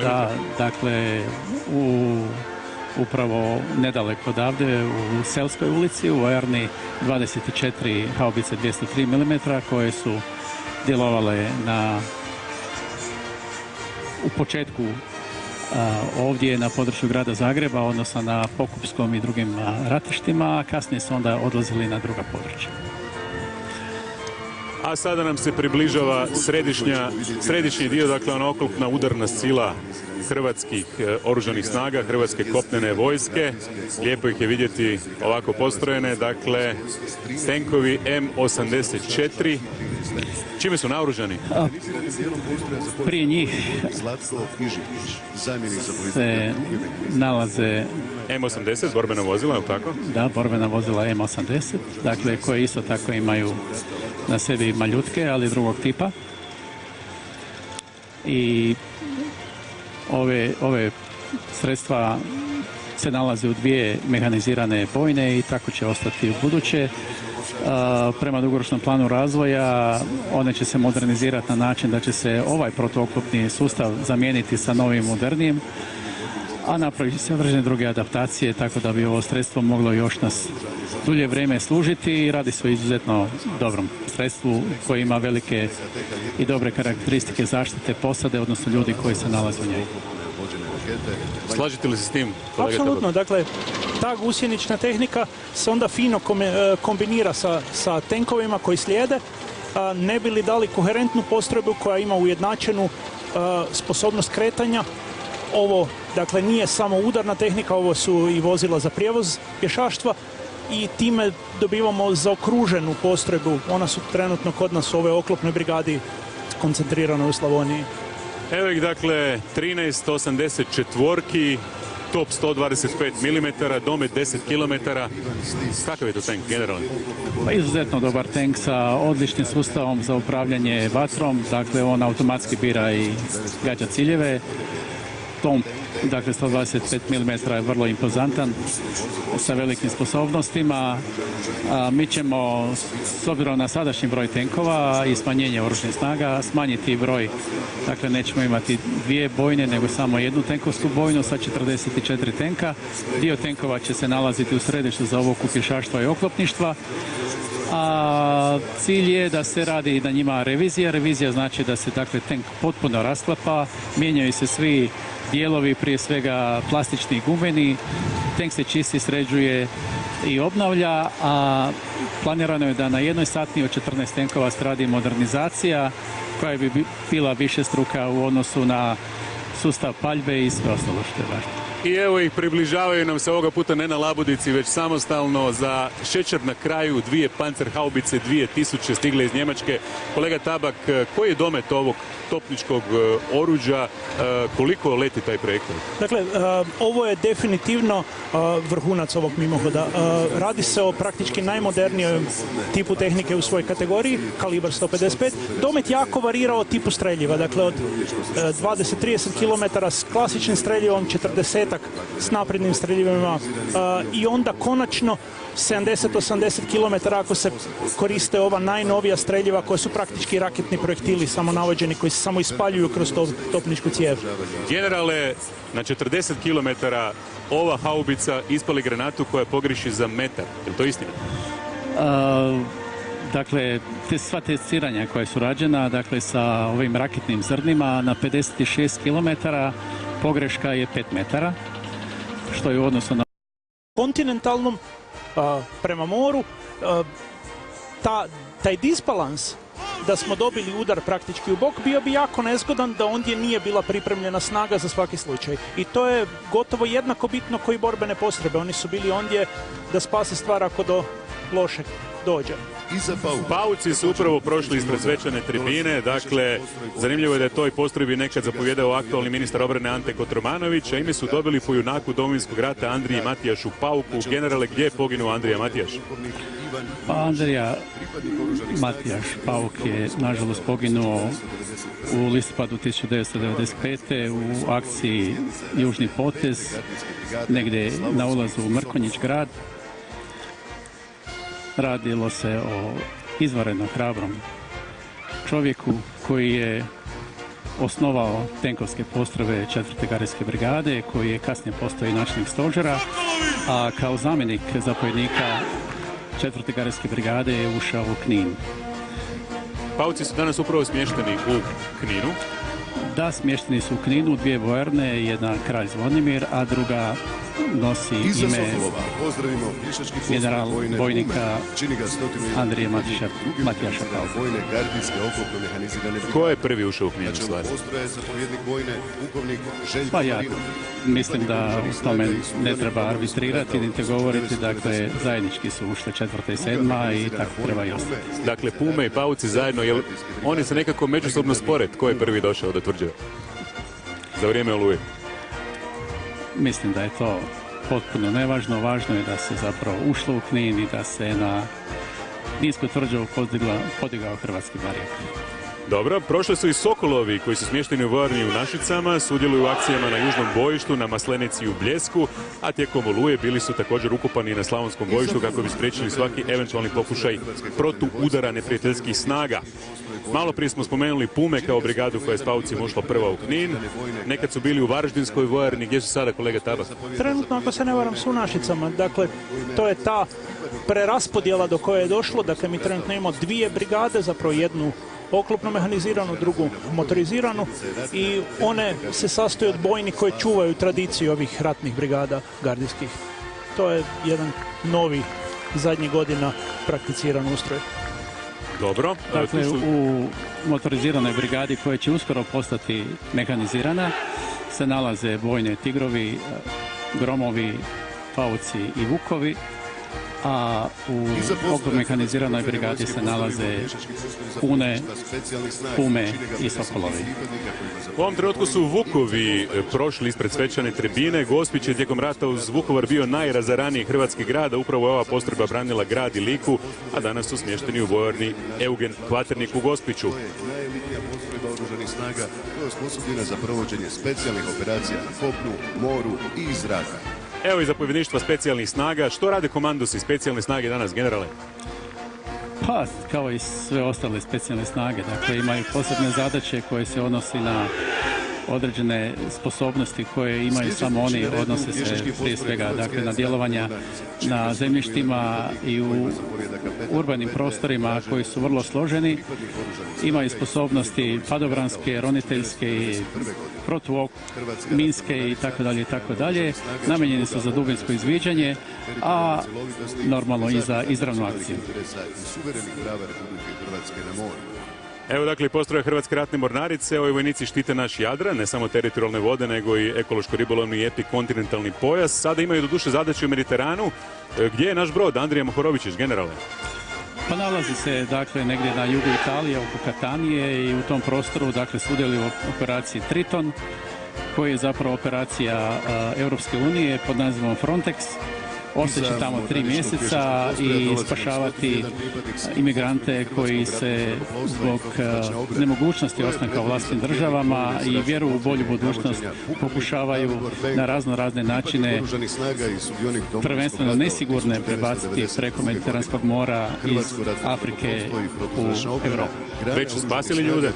da, dakle, upravo nedaleko odavde u Selskoj ulici, u vojarni 24 haubice 203 mm koje su djelovale u početku ovdje na području grada Zagreba, odnosno na Pokupskom i drugim ratištima, a kasnije su onda odlazili na druga područja. A sada nam se približava središnji dio, dakle ona oklopna udarna sila hrvatskih oružanih snaga, hrvatske kopnene vojske. Lijepo ih je vidjeti ovako postrojene, dakle tenkovi M84. Čime su naoružani? Prije njih se nalaze M80, borbena vozila, je li tako? Da, borbena vozila M80, dakle koje isto tako imaju na sebi maljutke, ali drugog tipa. I ove sredstva se nalaze u 2 mehanizirane bojne i tako će ostati u buduće. Prema dugoročnom planu razvoja one će se modernizirati na način da će se ovaj protuoklopni sustav zamijeniti sa novim modernijim, a napravit će se određene druge adaptacije tako da bi ovo sredstvo moglo još nas dulje vrijeme služiti i radi se o izuzetno dobrom sredstvu koje ima velike i dobre karakteristike zaštite posade, odnosno ljudi koji se nalaze u njoj. Slažete li se s tim, kolega Tabak? Apsolutno, dakle, ta gusjenična tehnika se onda fino kombinira sa tenkovima koji slijede, ne bi li dali koherentnu postrojbu koja ima ujednačenu sposobnost kretanja. Ovo, dakle, nije samo udarna tehnika, ovo su i vozila za prijevoz pješaštva i time dobivamo zaokruženu postrojbu. Ona su trenutno kod nas u ovoj oklopnoj brigadi koncentrirane u Slavoniji. Evo ih, dakle, 1384, top 125 mm, domet 10 km. Kakav je to tank, generalno? Pa izuzetno dobar tank sa odličnim sustavom za upravljanje vatrom, dakle on automatski bira i gađa ciljeve. Tom, dakle 125 mm je vrlo impozantan sa velikim sposobnostima. Mi ćemo, s obzirom na sadašnji broj tenkova i smanjenje oružanih snaga, smanjiti broj, dakle nećemo imati 2 bojne, nego samo jednu tenkovsku bojnu sa 44 tenka. Dio tenkova će se nalaziti u središtu za obuku pješaštva i oklopništva. A cilj je da se radi na njima revizija. Revizija znači da se, dakle, tank potpuno rasklapa, mijenjaju se svi dijelovi, prije svega plastični i gumeni. Tank se čisti, sređuje i obnavlja, a planirano je da na jednoj satniji od 14 tenkova radi modernizacija koja bi bila višestruka u odnosu na sustav paljbe i sve ostalo što je važno. I evo ih, približavaju nam se ovoga puta ne na labudici, već samostalno za šećer na kraju, 2 pancerhaubice 2000 stigle iz Njemačke. Kolega Tabak, koji je domet ovog topničkog oruđa, koliko leti taj projekt? Dakle, ovo je definitivno vrhunac ovog mimohoda. Radi se o praktički najmodernijem tipu tehnike u svojoj kategoriji, kalibar 155. Domet jako varira od tipu streljiva, dakle od 20-30 km s klasičnim streljivom, 40 s naprednim streljivima i onda konačno 70-80 km ako se koriste ova najnovija streljiva koja su praktički raketni projektili samo navođeni koji se samo ispaljuju kroz topničku cijev. Generale, na 40 km ova haubica ispali granatu koja pogriši za metar. Je li to istina? Dakle, sva testiranja koja su rađena, dakle, sa ovim raketnim zrnima na 56 km pogreška je 5 metara, što je u odnosu na kontinentalnom prema moru taj disbalans da smo dobili udar praktički u bok bio bi jako nezgodan da ondje nije bila pripremljena snaga za svaki slučaj. I to je gotovo jednako bitno koji borbene postrojbe. Oni su bili ondje da spase stvar ako do lošeg dođe. Pauci su upravo prošli ispred svečane tribine, dakle, zanimljivo je da je toj postrojbi nekad zapovjedao aktualni ministar obrane Ante Kotromanović, a ime su dobili po junaku Domovinskog rata Andriji Matijašu Pauku. Generale, gdje je poginuo Andrija Matijaš? Pa Andrija Matijaš Pauk je nažalost poginuo u listopadu 1995. u akciji Južni potez, negdje na ulazu u Mrkonjić grad. Radilo se o izvanredno hrabrom čovjeku koji je osnovao tenkovske postrojbe 4. gardijske brigade, koji je kasnije postao i načelnik stožera, a kao zamjenik zapovjednika 4. gardijske brigade je ušao u Knin. Pauci su danas upravo smješteni u Kninu. Da, smješteni su u Kninu, 2 vojarne, jedna Kralj Zvonimir, a druga nosi ime general bojnika Andrije Matijaša Pauka. Ko je prvi ušao u Knin? Pa ja mislim da u tome ne treba arbitrirati, niti govoriti, dakle zajednički su ušle 4. i 7. i tako treba i ostati. Dakle, Pume i Pauci zajedno, jer oni se nekako međusobno spore. Ko je prvi došao do tvrđave za vrijeme Oluje? Mislim da je to potpuno nevažno. Važno je da se zapravo ušlo u Knin i da se na Kninsku tvrđavu podigao hrvatski barjak. Dobro, prošle su i Sokolovi koji su smješteni u vojarni u Našicama, sudjeluju u akcijama na južnom bojištu, na Maslenici i u Bljesku, a tijekom Oluje bili su također ukopani na Slavonskom bojištu kako bi spriječili svaki eventualni pokušaj protuudara neprijateljskih snaga. Malo prije smo spomenuli Pume kao brigadu koja je s Paucima ušla prva u Knin. Nekad su bili u Varaždinskoj vojarni. Gdje su sada, kolega Tabak? Trenutno, ako se ne varam, su u Našicama. Dakle, to je ta preraspodjela do koje je došlo. Dakle, mi trenutno imamo 2 brigade, zapravo jednu oklopno mehaniziranu, drugu motoriziranu i one se sastoje od bojni koje čuvaju tradiciju ovih ratnih brigada gardijskih. To je jedan novi zadnjih godina prakticiran ustroj. Dobro. Dakle, u motoriziranoj brigadi koja će uskoro postati mehanizirana se nalaze bojne Tigrovi, Gromovi, Pauci i Vukovi, a u oklopno mehaniziranoj brigadi se nalaze Pune, Pume i Sokolovi. U ovom trenutku su Vukovi prošli ispred svečane tribine. Gospić je tijekom rata uz Vukovar bio najrazaraniji hrvatski grad, a upravo je ova postrojba branila grad i Liku, a danas su smješteni u vojarni Eugen Kvaternik u Gospiću. Oružanih snaga koja je osposobljena za provođenje specijalnih operacija na kopnu, moru i iz zraka. Evo i zapovjedništva specijalnih snaga. Što rade komandosi specijalne snage danas, generale? Pa, kao i sve ostale specijalne snage. Dakle, imaju posebne zadaće koje se odnosi na određene sposobnosti koje imaju samo oni, odnose se prije svega dakle, na djelovanja na zemljištima i u urbanim prostorima koji su vrlo složeni. Imaju sposobnosti padobranske, roniteljske, minske i tako dalje i tako dalje. Namijenjeni su za dubinsko izviđanje, a normalno i za izravnu akciju. Evo dakle postroje Hrvatske ratne mornarice, ovi vojnici štite naš Jadran, ne samo teritorijalne vode, nego i ekološko-ribolovni i epikontinentalni pojas. Sada imaju doduše zadaću u Mediteranu. Gdje je naš brod, Andrija Mohorovičić, generale? Pa nalazi se dakle negdje na jugu Italije, oko Katanije i u tom prostoru dakle sudjeluje u operaciji Triton, koji je zapravo operacija Europske unije pod nazivom Frontex. Ostaće tamo 3 mjeseca i spašavati imigrante koji se zbog nemogućnosti ostanka u vlastnim državama i vjeru u bolju budućnost pokušavaju na razne načine, prvenstveno nesigurne, prebaciti preko Mediteranskog mora iz Afrike u Europu. Već su spasili ljude?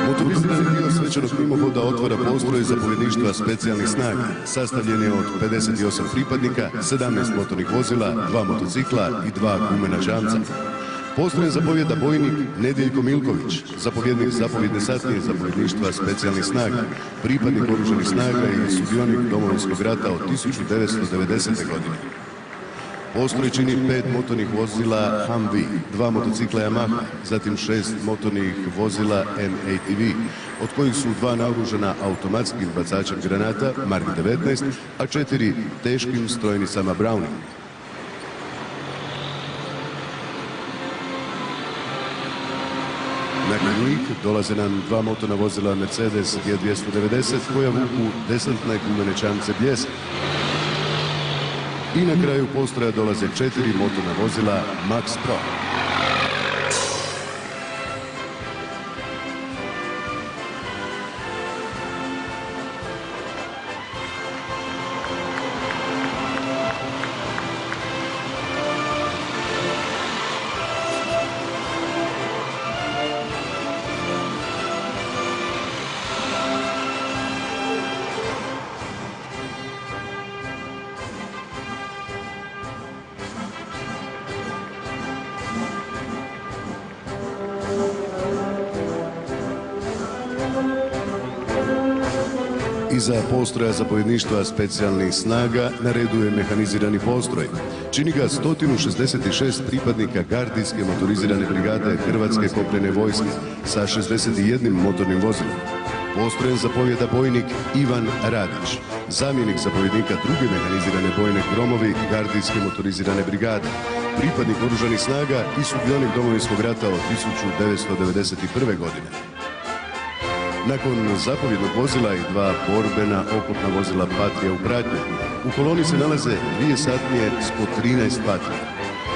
Motorizirani dio svečanog mimohoda otvara postroj zapovjedništva specijalnih snaga. Sastavljen je od 58 pripadnika, 17 motornih vozila, 2 motocikla i 2 gumena čamca. Postrojem zapovjeda bojnik Nedjeljko Milković, zapovjednik zapovjedne satnije zapovjedništva specijalnih snaga, pripadnik oružanih snaga i sudionik Domovinskog rata od 1990. godine. Postroj čini 5 motornih vozila Humvee, 2 motocikla Yamaha, zatim 6 motornih vozila M-ATV, od kojih su 2 naoružana automatskim bacačem granata Mark 19, a 4 teškim strojnicama Browning. Nakon njih dolaze nam 2 motorna vozila Mercedes G290 koja vuku desantne gumene čamce Bljesak. I na kraju postroja dolaze 4 motorna vozila Max Pro. Iza postroja zapovjedništva specijalnih snaga na redu je mehanizirani postroj. Čini ga 166 pripadnika gardijske motorizirane brigade Hrvatske kopnene vojske sa 61 motornim vozilom. Postrojem zapovjeda bojnik Ivan Radić, zamjenik zapovjednika druge mehanizirane bojne Gromovi gardijske motorizirane brigade, pripadnik oružanih snaga i sudionik Domovinskog rata od 1991. godine. Nakon zapovjednog vozila i 2 borbena oklopna vozila Patria u pratnji, u koloni se nalaze 2 satnije s po 13 Patria.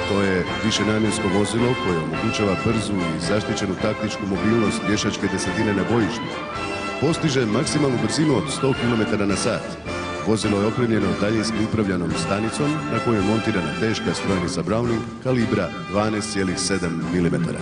To je višenamjensko vozilo koje omogućava brzu i zaštićenu taktičku mobilnost pješačke desetine na bojištu. Postiže maksimalnu brzinu od 100 km/h. Vozilo je opremljeno daljinski upravljanom stanicom na kojoj je montirana teška strojnica Browning kalibra 12,7 mm.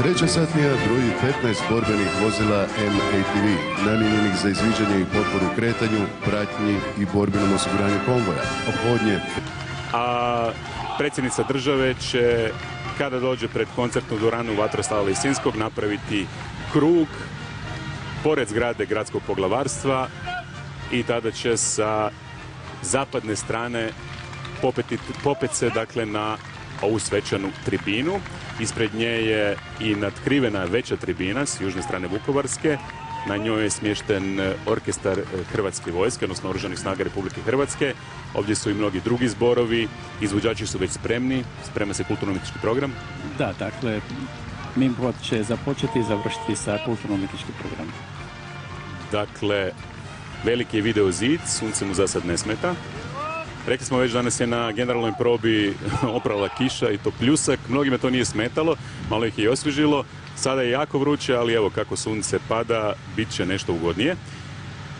Treća satnija broji 15 borbenih vozila M-ATV, namijenjenih za izviđanje i potporu kretanju, pratnji i borbenom osiguranju konvoja, ophodnje. A predsjednica države će, kada dođe pred koncertnu dvoranu Vatroslava Lisinskog, napraviti krug pored zgrade gradskog poglavarstva i tada će sa zapadne strane popet se dakle na ovu svečanu tribinu. Ispred nje je i natkrivena veća tribina s južne strane Vukovarske. Na njoj je smješten orkestar Hrvatske vojske, odnosno Oružanih snaga Republike Hrvatske. Ovdje su i mnogi drugi zborovi. Izvođači su već spremni. Sprema se kulturno-umjetnički program. Da, dakle, Mimhot će započeti i završiti sa kulturno-umjetničkim programom. Dakle, veliki je video zid, sunce mu za sad ne smeta. Rekli smo već, danas je na generalnoj probi oprala kiša i to pljusak. Mnogima to nije smetalo, malo ih je i osvježilo. Sada je jako vruće, ali evo kako sunce pada, bit će nešto ugodnije.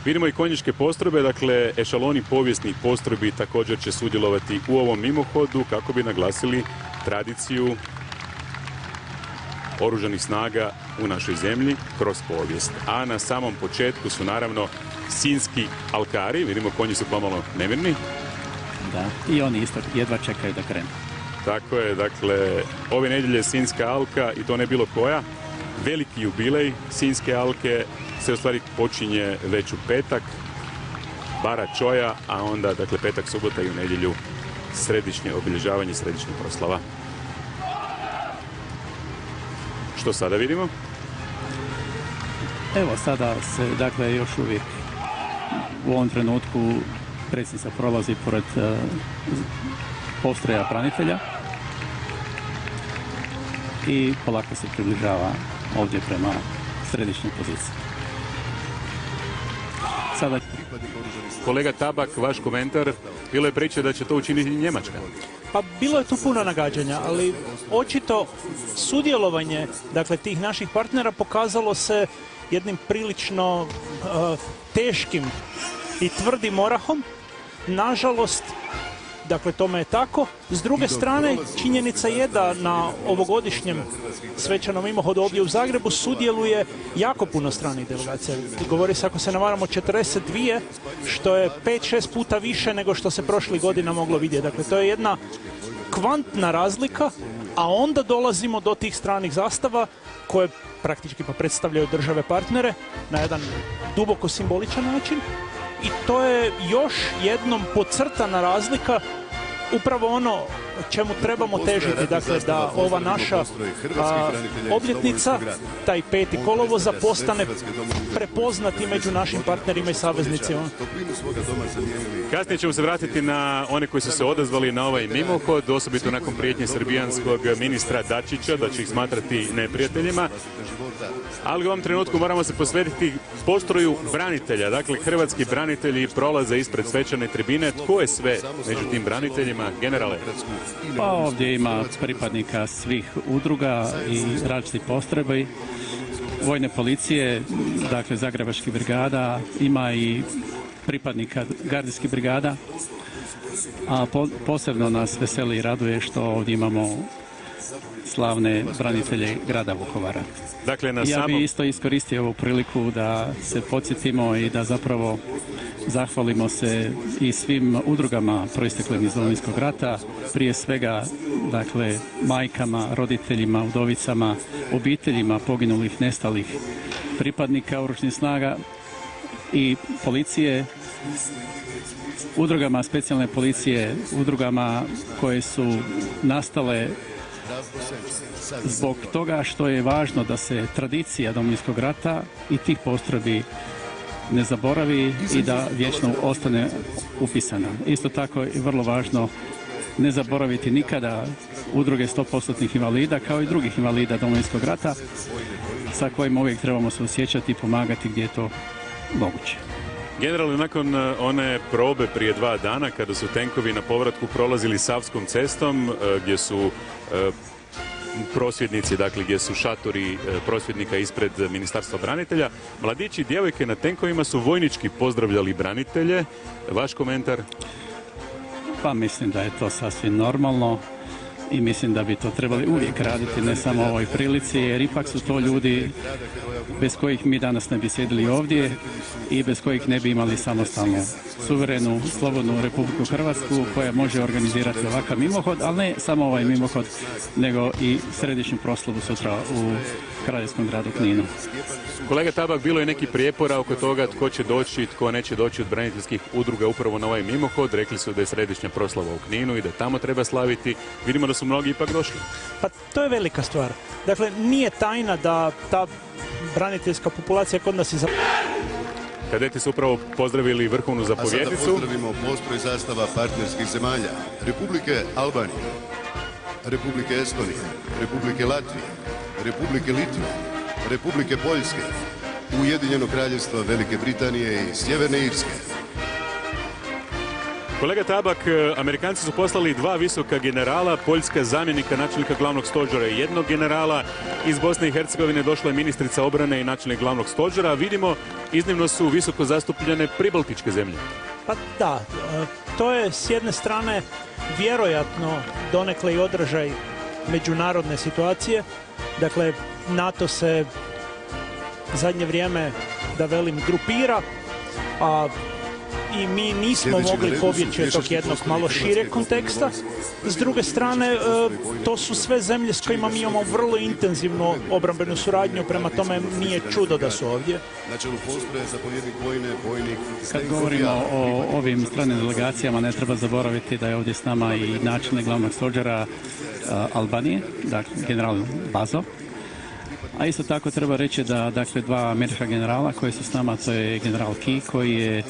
Vidimo i konjičke postrojbe, dakle ešaloni povijesnih postrojbi također će sudjelovati u ovom mimohodu kako bi naglasili tradiciju oružanih snaga u našoj zemlji kroz povijest. A na samom početku su naravno sinjski alkari, vidimo konji su pomalo nemirni. Da, i oni isto jedva čekaju da krenu. Tako je, dakle, ove nedjelje Sinjska alka, i to ne bilo koja, veliki jubilej Sinjske alke se u stvari počinje već u petak, bara čoja, a onda, dakle, petak, subota i u nedjelju središnje obilježavanje, središnje proslava. Što sada vidimo? Evo, sada se, dakle, još uvijek u ovom trenutku predsjednica prolazi pored postroja branitelja i polako se približava ovdje prema središnjoj poziciji. Sada... Kolega Tabak, vaš komentar, bilo je priče da će to učiniti Njemačka. Pa bilo je tu puno nagađanja, ali očito sudjelovanje, dakle, tih naših partnera pokazalo se jednim prilično teškim i tvrdim orahom. Nažalost, dakle, tome je tako. S druge strane, činjenica je da na ovogodišnjem svečanom mimohodu ovdje u Zagrebu sudjeluje jako puno stranih delegacija. Govori se, ako se ne varamo, 42, što je 5-6 puta više nego što se prošlih godina moglo vidjeti. Dakle, to je jedna kvantna razlika, a onda dolazimo do tih stranih zastava koje praktički pa predstavljaju države partnere na jedan duboko simboličan način. I to je još jednom podcrtana razlika, upravo ono čemu trebamo težiti, dakle, da ova naša obljetnica, taj 5. kolovoza, postane prepoznati među našim partnerima i saveznicima. Kasnije ćemo se vratiti na one koji su se odazvali na ovaj mimohod, osobito nakon prijetnje srbijanskog ministra Dačića, da će ih smatrati neprijateljima. Ali u ovom trenutku moramo se posvetiti postroju branitelja. Dakle, hrvatski branitelji prolaze ispred svečane tribine. Tko je sve među tim braniteljima, generale? Pa ovdje ima pripadnika svih udruga i različitih postrojbi, vojne policije, dakle zagrebačkih brigada, ima i pripadnika gardijskih brigada, a posebno nas veseli i raduje što ovdje imamo slavne branitelje grada Vukovara. Dakle, ja bih isto iskoristio ovu priliku da se podsjetimo i da zapravo zahvalimo se i svim udrugama proisteklim iz Domovinskog rata, prije svega, dakle, majkama, roditeljima, udovicama, obiteljima poginulih, nestalih pripadnika oružanih snaga i policije, udrugama specijalne policije, udrugama koje su nastale zbog toga što je važno da se tradicija Domovinskog rata i tih postrojbi ne zaboravi i da vječno ostane upisana. Isto tako je vrlo važno ne zaboraviti nikada udruge 100% invalida kao i drugih invalida Domovinskog rata sa kojima uvijek trebamo se osjećati i pomagati gdje je to moguće. Generalno, nakon one probe prije 2 dana kada su tenkovi na povratku prolazili Savskom cestom gdje su prosvjednici, dakle gdje su šatori prosvjednika ispred Ministarstva branitelja, mladići i djevojke na tenkovima su vojnički pozdravljali branitelje. Vaš komentar? Pa mislim da je to sasvim normalno i mislim da bi to trebali uvijek raditi, ne samo u ovoj prilici, jer ipak su to ljudi bez kojih mi danas ne bi sjedili ovdje i bez kojih ne bi imali samostalnu, suverenu, slobodnu Republiku Hrvatsku koja može organizirati ovakav mimohod, ali ne samo ovaj mimohod, nego i središnju proslavu sutra u kraljevskom gradu Kninu. Kolega Tabak, bilo je neki prijepora oko toga tko će doći, tko neće doći od braniteljskih udruga upravo na ovaj mimohod. Rekli su da je središnja proslava u Kninu i da tamo treba slaviti. Vidimo da su mnogi ipak došli. Pa to je velika stvar. Dakle, nije tajna da ta braniteljska populacija kod nas je Kadeti su upravo pozdravili vrhovnu A sada zapovjednicu. pozdravimo postroj zastava partnerskih zemalja. Republike Albanije, Republike Estonije, Republike Latvije, Republike Litve, Republike Poljske, Ujedinjenog kraljevstva Velike Britanije i Sjeverne Irske. Kolega Tabak, Amerikanci su poslali 2 visoka generala, Poljska zamjenika načelnika glavnog stožera i 1 generala. Iz Bosne i Hercegovine došla je ministrica obrane i načelnik glavnog stožera. Vidimo, iznimno su visoko zastupljene pribaltičke zemlje. Pa da, to je s jedne strane vjerojatno donekle i odražaj međunarodne situacije. Dakle, NATO se zadnje vrijeme, da velim, grupira, a i mi nismo mogli pobjeći od tog jednog malo šireg konteksta. S druge strane, to su sve zemlje s kojima mi imamo vrlo intenzivnu obrambenu suradnju, prema tome nije čudo da su ovdje. Kad govorimo o ovim stranim delegacijama, ne treba zaboraviti da je ovdje s nama i načelnik glavnog stožera Albanije, dakle general Bazo. A isto tako treba reći da dakle 2 američka generala koji su s nama, to je general Key koji je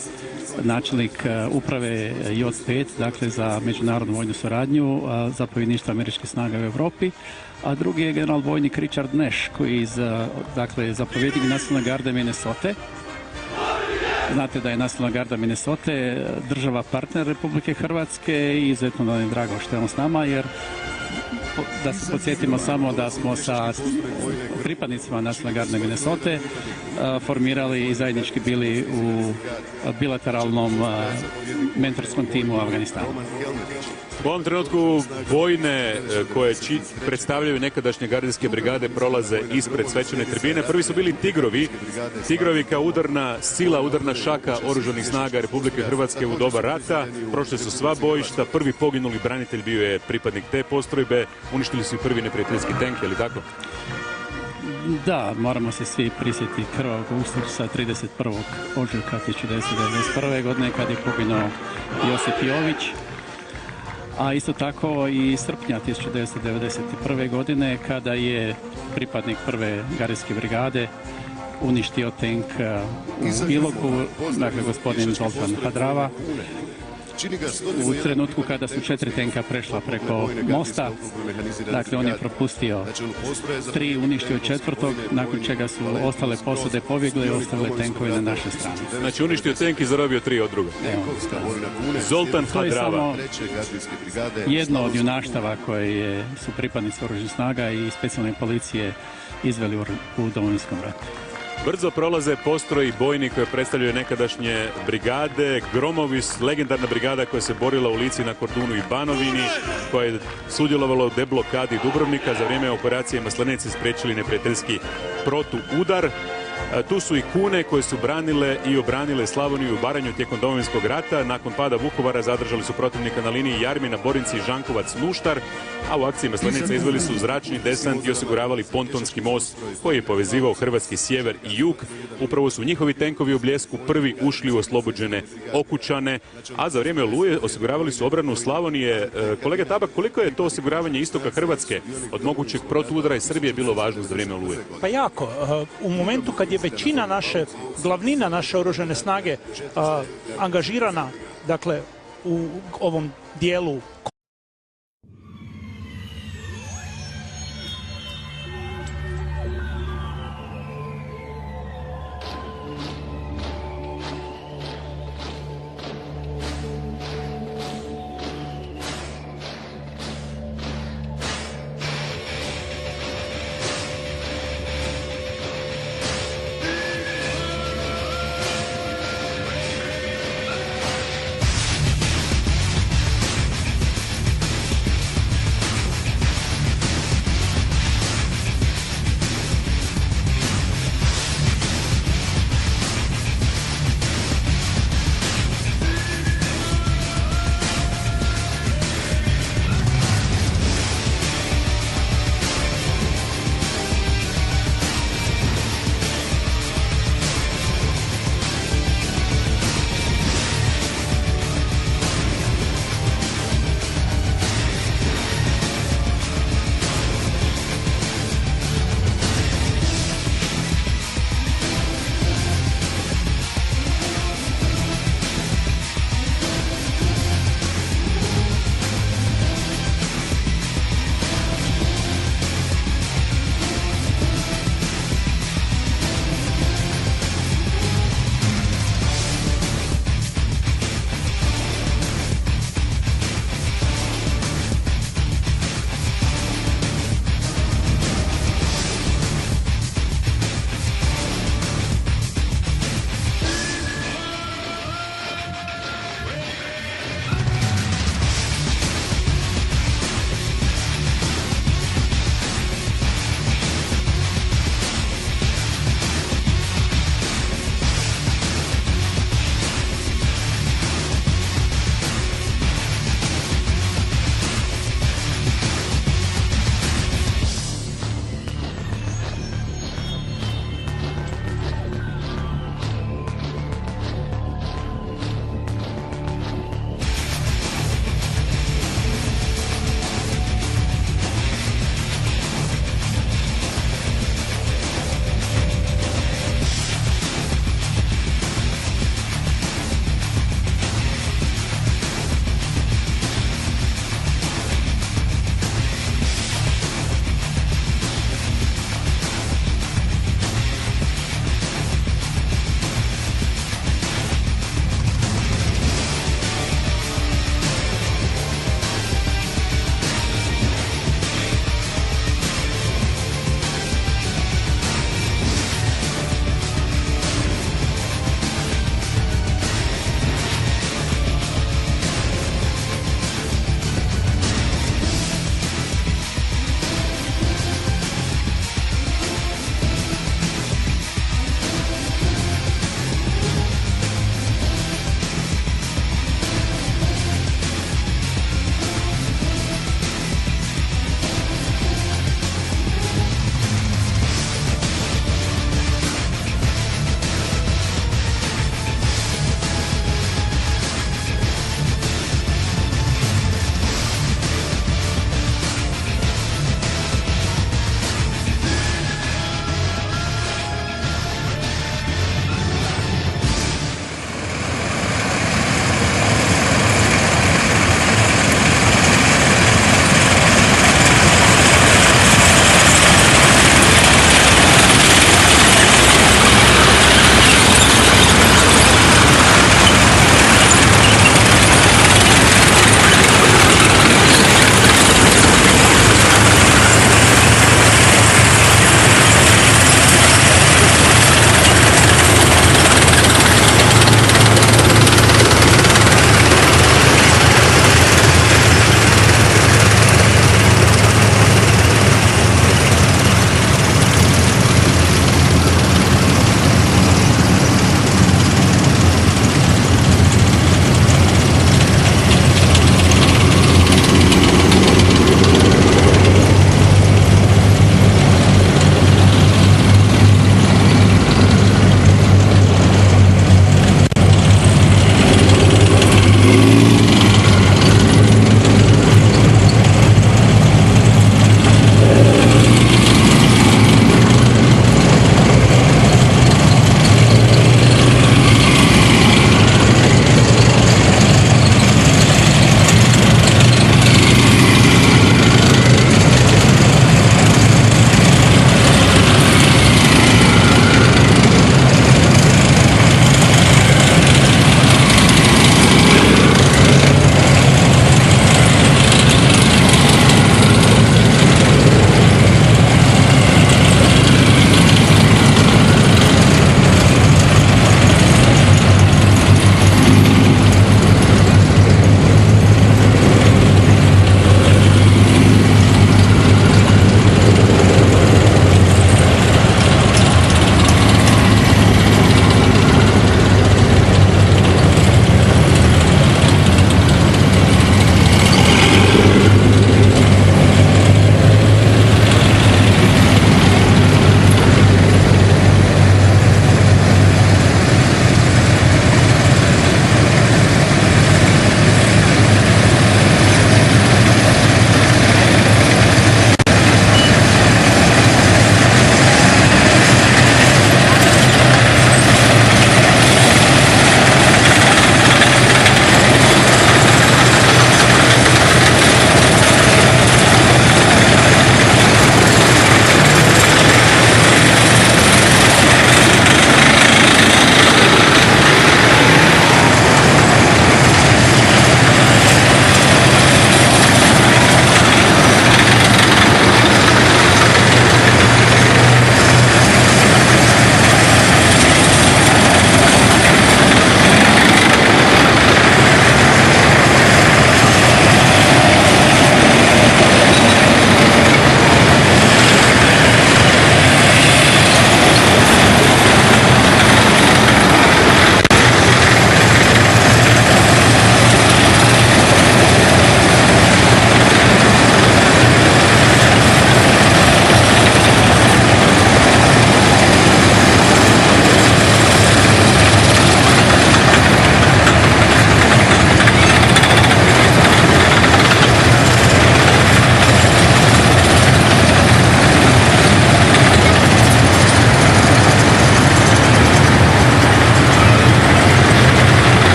načelnik uprave JOT-5, dakle za međunarodnu vojnu suradnju, zapovjedništva američkih snaga u Europi, a drugi je general vojnik Richard Nash koji je dakle zapovjednik Nacionalne garde Minnesota. Znate da je Nacionalna garda Minnesota država partner Republike Hrvatske i izuzetno nam je drago što je on s nama, jer da se podsjetimo samo da smo sa pripadnicima Nacionalne garde Minnesota formirali i zajednički bili u bilateralnom mentorskom timu u Afganistanu. U ovom trenutku vojne koje predstavljaju nekadašnje gardijske brigade prolaze ispred svečane tribine. Prvi su bili Tigrovi. Tigrovi kao udarna sila, udarna šaka oružanih snaga Republike Hrvatske u doba rata. Prošli su sva bojišta. Prvi poginuli branitelj bio je pripadnik te postrojbe. Uništili su i prvi neprijateljski tenk, je li tako? Da, moramo se svi prisjetiti krvavog uskrsca 31. ožujka 1991. godine kad je poginuo Josip Jović. A isto tako i srpnja 1991. godine kada je pripadnik prve gardijske brigade uništio tenk u Iloku, dakle gospodin Zoltan Hadrava. U trenutku kada su 4 tenka prešla preko mosta, dakle on je propustio 3, uništio 4, nakon čega su ostale posude pobjegle i ostavile tenkove na našoj strani. Znači uništio tenk i zarobio 3 od druga. Zoltan Hadrava. To je samo jedno od junaštava koje su pripadnici oružanih snaga i specijalne policije izveli u Domovinskom ratu. Brzo prolaze postroji bojni koje predstavljaju nekadašnje brigade, Gromovi, legendarna brigada koja se borila u Lici, na Kordunu i Banovini, koja je sudjelovala u deblokadi Dubrovnika. Za vrijeme operacije Masleneci spriječili neprijateljski protuudar. Tu su i Kune koje su branile i obranile Slavoniju i Baranju tijekom Domovinskog rata. Nakon pada Vukovara zadržali su protivnika na liniji Jarmina, Borinci, Žankovac, Nuštar, a u akciji Maslenica izveli su zračni desant i osiguravali pontonski most koji je povezivao hrvatski sjever i jug. Upravo su njihovi tenkovi u Bljesku prvi ušli u oslobođene Okučane, a za vrijeme Oluje osiguravali su obranu Slavonije. Kolega Tabak, koliko je to osiguravanje istoka Hrvatske od mogućeg protuudara iz Srbije bilo važno za vrijeme Oluje? Pa jako. U momentu kad je većina glavnina naše oružane snage angažirana, dakle, u ovom dijelu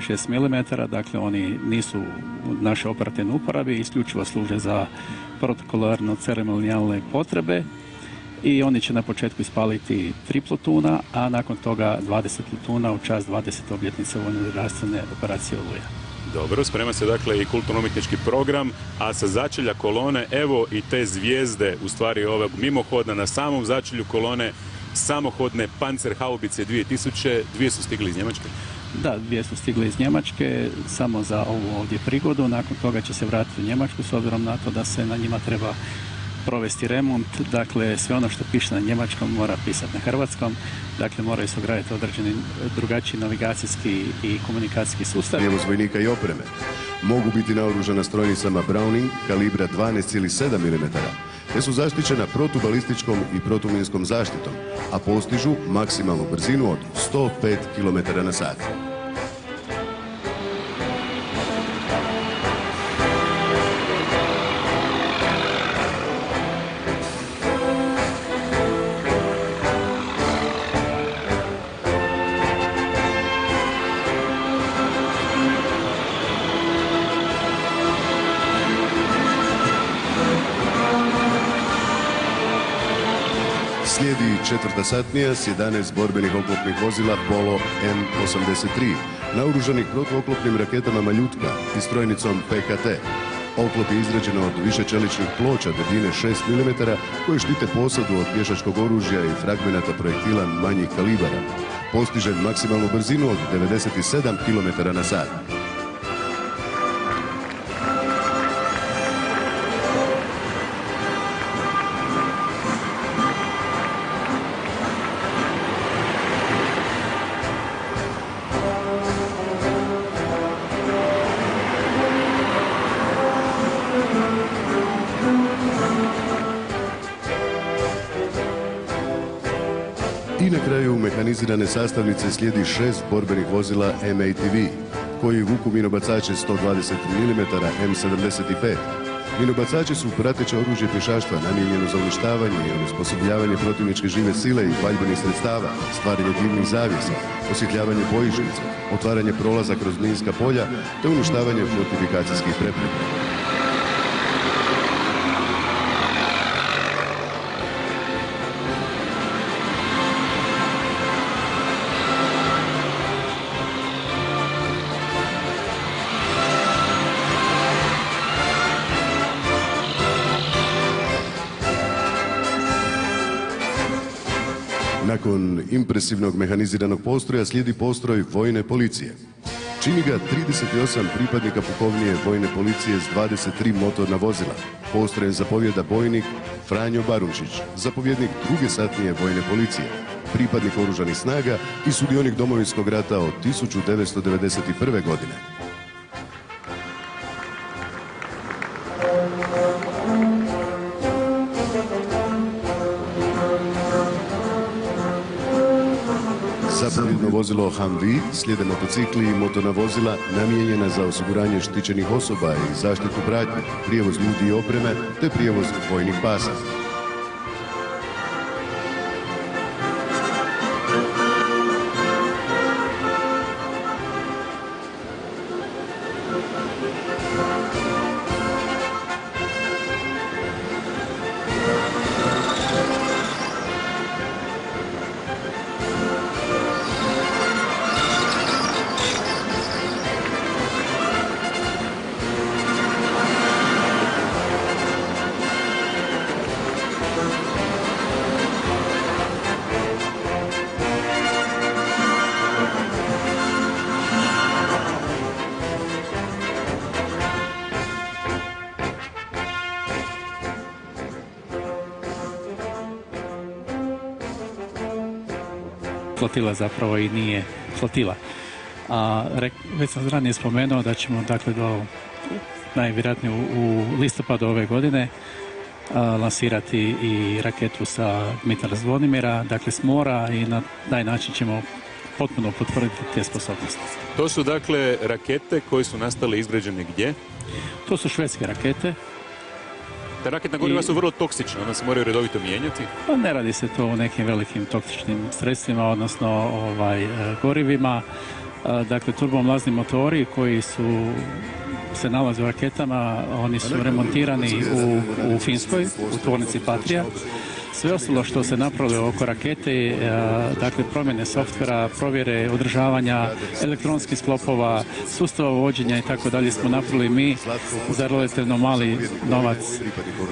6 mm, dakle oni nisu u našoj operativnoj uporabi, isključivo služe za protokolarno ceremonijalne potrebe i oni će na početku ispaliti 3 plutuna, a nakon toga 20 plutuna u čast 20. obljetnice vojno-redarstvene operacije Oluja. Dobro, sprema se dakle i kulturno-umjetnički program, a sa začelja kolone, evo i te zvijezde, u stvari ovog mimohodna na samom začelju kolone, samohodne Panzerhaubice 2000, 2 su stigli iz Njemačke. Da, 2 su stigle iz Njemačke, samo za ovu ovdje prigodu, nakon toga će se vratiti u Njemačku s obzirom na to da se na njima treba provesti remont, dakle sve ono što piše na njemačkom mora pisati na hrvatskom, dakle moraju se ugraditi određeni drugačiji navigacijski i komunikacijski sustav. Prijevoz vojnika i opreme mogu biti naoružana strojnicama Browning kalibra 12,7 mm, te su zaštićena protubalističkom i protuminskom zaštitom, a postižu maksimalnu brzinu od 105 km/h. Slijedi 4. satnija s 11 borbenih oklopnih vozila Polo M83, naoružanih protuoklopnim raketama Maljutka i strojnicom PKT. Oklop je izrađen od višečeličnih ploča debljine 6 mm koje štite posadu od pješačkog oružja i fragmenata projektila manjih kalibara. Postiže maksimalnu brzinu od 97 km/h. I na kraju mehanizirane sastavnice slijedi 6 borbenih vozila MATV, koji vuku minobacače 120 mm M75. Minobacači su prateće oružje pješaštva namijenjeno za uništavanje i osposobljavanje protivničke žive sile i paljbenih sredstava, stvaranje dimnih zavjesa, osvjetljavanje bojišnica, otvaranje prolaza kroz minska polja te uništavanje fortifikacijskih prepreka. Nakon impresivnog mehaniziranog postroja slijedi postroj vojne policije. Čini ga 38 pripadnika pukovnije vojne policije s 23 motorna vozila. Postrojem zapovjeda bojnik Franjo Barunčić, zapovjednik 2. satnije vojne policije, pripadnik oružanih snaga i sudionik Domovinskog rata od 1991. godine. Zapovjedno vozilo Humvee, slijede motocikli i motorna vozila namijenjena za osiguranje štićenih osoba i zaštitu pratnje, prijevoz ljudi i opreme te prijevoz vojnih pasa. Flotila zapravo i nije flotila. A već sam ranije spomenuo da ćemo dakle najvjerojatnije u listopadu ove godine lansirati i raketu sa Dmitara Zvonimira, dakle s mora, i na taj način ćemo potpuno potvrditi te sposobnosti. To su dakle rakete koje su nastale izgrađene gdje? To su švedske rakete. Ta raketna goriva su vrlo toksična, ona se moraju redovito mijenjati. Pa ne radi se to o nekim velikim toksičnim sredstvima, odnosno gorivima. Dakle, turbomlazni motori koji se nalaze u raketama, oni su remontirani u Finskoj, u tvornici Patria. Sve ostalo što se napravilo oko rakete, dakle promjene softvera, provjere održavanja, elektronskih sklopova, sustava vođenja i tako dalje smo napravili mi za relativno mali novac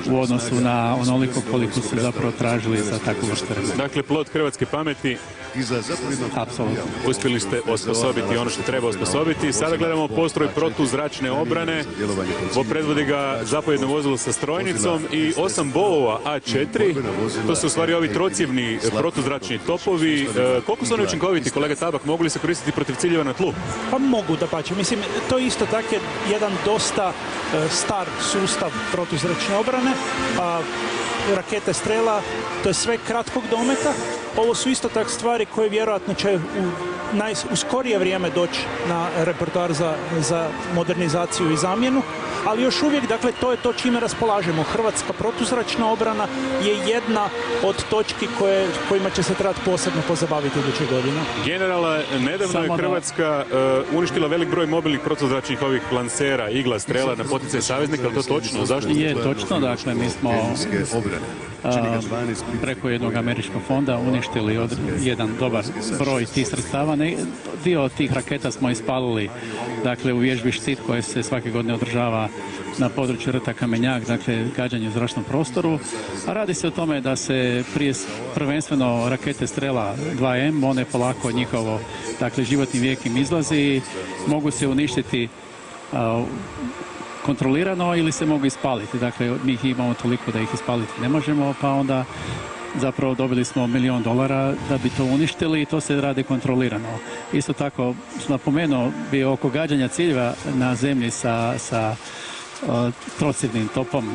u odnosu na onoliko koliko su zapravo tražili za takvu vrstu. Dakle, plod hrvatske pameti. Apsolutno. Uspjeli ste osposobiti ono što treba osposobiti. Sada gledamo postroj protuzračne obrane. Predvodi ga zapovjedno vozilo sa strojnicom i 8 Bovova A4. To su u stvari ovi trocjevni protuzračni topovi. Koliko su oni učinkoviti, kolega Tabak? Mogu li se koristiti protiv ciljeva na tlu? Pa mogu, dapače. Mislim, to je isto tako jedan dosta star sustav protuzračne obrane. Rakete Strela, to je sve kratkog dometa. Ovo su isto tak stvari koje vjerojatno će u skorije vrijeme doći na repertoar za modernizaciju i zamjenu, ali još uvijek, dakle, to je to čime raspolažemo. Hrvatska protuzračna obrana je jedna od točki kojima će se trebati posebno pozabaviti iduće godine. Generale, nedavno je Hrvatska uništila velik broj mobilnih protuzračnih ovih lansera, igla, Strela na poticaj saveznika, ali to točno? Zašto? Je točno, dakle, mi smo preko jednog američkog fonda uništili jedan dobar broj tih sredstava. Dio tih raketa smo ispalili, dakle, u vježbi Štit koje se svake godine održava na području rta Kamenjak, dakle, gađanje u zračnom prostoru. A radi se o tome da se prvenstveno rakete Strela 2M, one polako njihovo, dakle, životni vijek im izlazi, mogu se uništiti kontrolirano ili se mogu ispaliti. Dakle, mi ih imamo toliko da ih ispaliti ne možemo, pa onda zapravo dobili smo $1 milion da bi to uništili i to se radi kontrolirano. Isto tako, napomenuo bi oko gađanja ciljeva na zemlji sa trocjevnim topom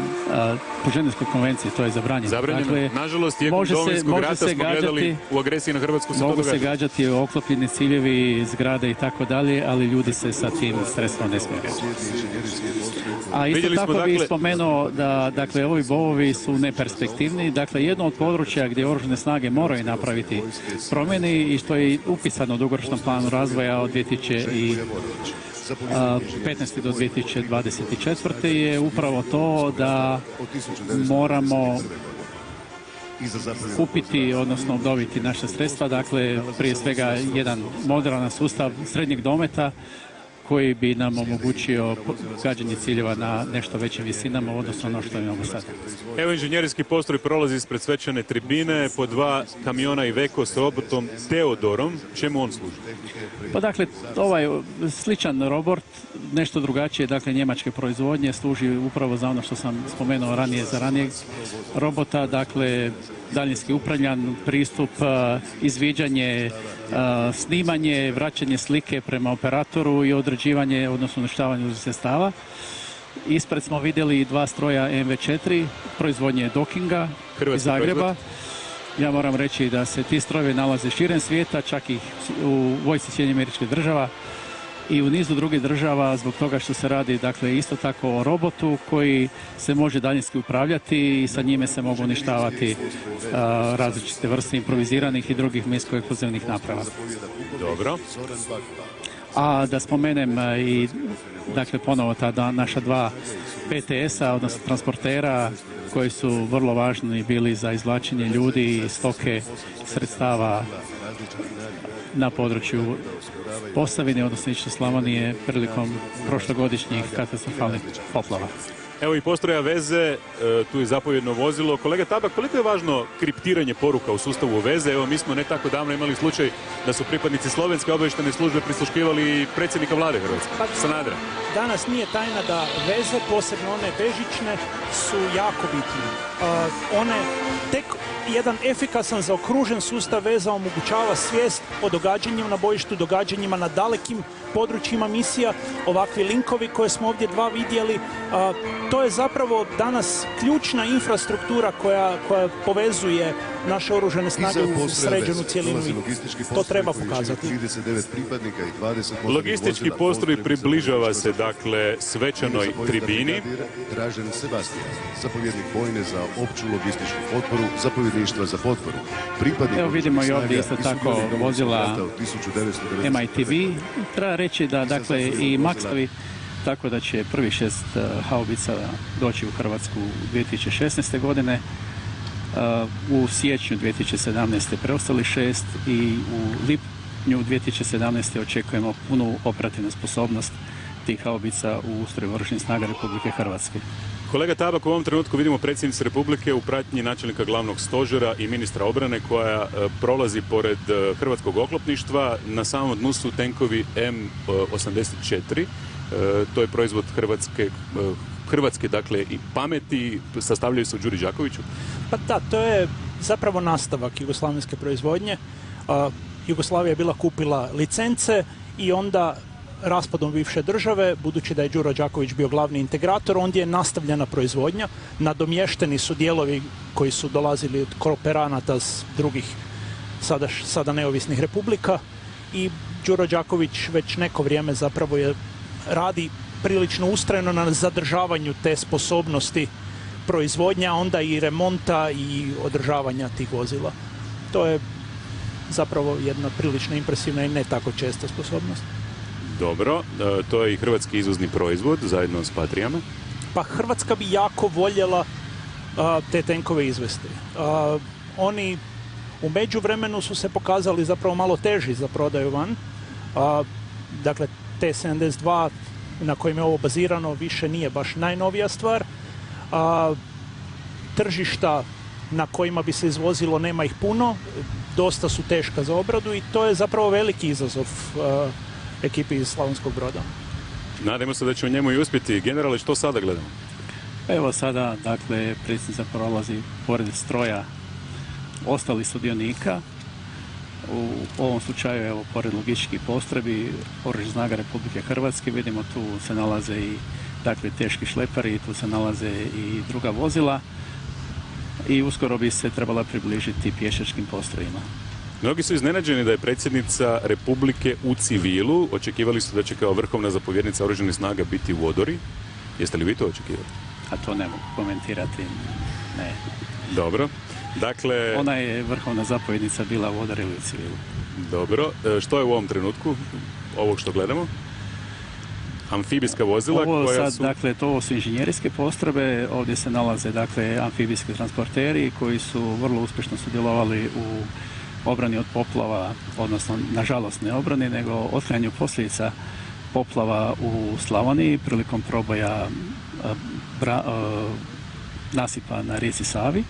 po Ženevskoj konvenciji, to je zabranjeno. Dakle, nažalost, tijekom Domovinskog rata smo gledali u agresiji na Hrvatsku se to događa. Mogu se gađati oklopljeni ciljevi, zgrade i tako dalje, ali ljudi se sa tim sredstvom ne smiju gađati. A isto tako bih spomenuo da, dakle, ovi bovovi su neperspektivni. Dakle, jedno od područja gdje oružane snage moraju napraviti promjene i što je upisano u dugoročnom planu razvoja od 2015. do 2024. je upravo to da moramo kupiti, odnosno obnoviti naše sredstva, dakle, prije svega jedan moderan sustav srednjeg dometa koji bi nam omogućio gađanje ciljeva na nešto većim visinama u odnosu na ono što imamo sada. Evo, inženjerijski postroj prolazi ispred svečane tribine po 2 kamiona Iveco s robotom Teodorom. Čemu on služi? Pa dakle, ovaj sličan robot, nešto drugačije, dakle, njemačke proizvodnje, služi upravo za ono što sam spomenuo ranije, za ranijeg robota, dakle, daljinski upravljan pristup, izviđanje, snimanje, vraćanje slike prema operatoru i određivanje, odnosno uništavanje sredstava. Ispred smo vidjeli 2 stroja MV4, proizvodnje Dockinga iz Zagreba. Ja moram reći da se ti strojevi nalaze širom svijeta, čak i u vojsci Sjedinjenih Američkih Država i u nizu drugih država, zbog toga što se radi, dakle, isto tako o robotu koji se može daljinski upravljati i sa njime se mogu uništavati različite vrste improviziranih i drugih minsko-eksplozivnih naprava. Dobro. A da spomenem i, dakle, ponovo ta naša 2 PTS-a, odnosno transportera, koji su vrlo važni bili za izvlačenje ljudi i stoke sredstava na području Posavine, odnosno istočne Slavonije, prilikom prošlogodišnjih katastrofalnih poplava. Evo i postroja veze, tu je zapovjedno vozilo. Kolega Tabak, koliko je važno kriptiranje poruka u sustavu veze? Evo, mi smo ne tako davno imali slučaj da su pripadnici slovenske obavještajne službe prisluškivali predsjednika vlade Hrvatske, Sanadera. Danas nije tajna da veze, posebno one bežične, su jako bitne. One tek jedan efikasan zaokružen sustav veza omogućava svijest o događanjima na bojištu, događanjima na dalekim područjima misija, ovakvi linkovi koje smo ovdje 2 vidjeli. To je zapravo danas ključna infrastruktura koja povezuje naše oružane snage u sređenu cjelinu i to treba pokazati. 39 pripadnika i 20 Logistički postroj približava se dakle svečanoj tribini. Dražen Sebastijan, zapovjednik bojne za opću logističku potporu, zapovjedništva za potporu. Evo vidimo i ovdje isto tako vozila MITV. Treba reći da dakle i Maxovi, tako da će prvi 6 haubica doći u Hrvatsku 2016. godine. U siječnju 2017. preostali 6 i u lipnju 2017. očekujemo punu operativnu sposobnost tih haubica u ustroju Oružanih snaga Republike Hrvatske. Kolega Tabak, u ovom trenutku vidimo predsjednicu Republike u pratnji načelnika glavnog stožera i ministra obrane koja prolazi pored hrvatskog oklopništva. Na samom dnu su tenkovi M84. To je proizvod Hrvatske dakle i pameti, sastavljaju se u Đuri Đakoviću. Pa da, to je zapravo nastavak jugoslavenske proizvodnje. Jugoslavija je bila kupila licence i onda raspadom bivše države, budući da je Đuro Đaković bio glavni integrator, ondje je nastavljena proizvodnja, nadomješteni su dijelovi koji su dolazili od kooperanata s drugih sada neovisnih republika i Đuro Đaković već neko vrijeme zapravo radi prilično ustrajno na zadržavanju te sposobnosti proizvodnja, onda i remonta i održavanja tih vozila. To je zapravo jedna prilično impresivna i ne tako česta sposobnost. Dobro, to je i hrvatski izvozni proizvod zajedno s Patrijama. Pa Hrvatska bi jako voljela te tenkove izvesti. Oni u međuvremenu su se pokazali zapravo malo teži za prodaju van. Dakle, T-72 na kojim je ovo bazirano više nije baš najnovija stvar. Tržišta na kojima bi se izvozilo nema ih puno, dosta su teška za obradu i to je zapravo veliki izazov ekipi iz Slavonskog Broda. Nadamo se da će u njemu i uspjeti. Generale, što sada gledamo? Evo sada, dakle, predsjednica prolazi pored stroja ostalih sudionika. U ovom slučaju, evo, pored logističkih postrojbi Oružanih snaga Republike Hrvatske, vidimo tu se nalaze i dakle teški šleperi, tu se nalaze i druga vozila i uskoro bi se trebala približiti pješačkim postrojima. Mnogi su iznenađeni da je predsjednica Republike u civilu. Očekivali su da će kao vrhovna zapovjednica Oružanih snaga biti u odori. Jeste li vi to očekivali? A to ne mogu komentirati, ne. Dobro. Dakle... Ona je vrhovna zapovjednica bila u odori ili u civilu. Dobro. Što je u ovom trenutku, ovog što gledamo? Amfibijska vozila koja su... Dakle, to su inženjerijske postrojbe. Ovdje se nalaze, dakle, amfibijski transporteri koji su vrlo uspješno sudjelovali u obrani od poplava, odnosno, nažalost, ne obrani, nego otklanjanju posljedica poplava u Slavoniji prilikom proboja nasipa na rijeci Savi.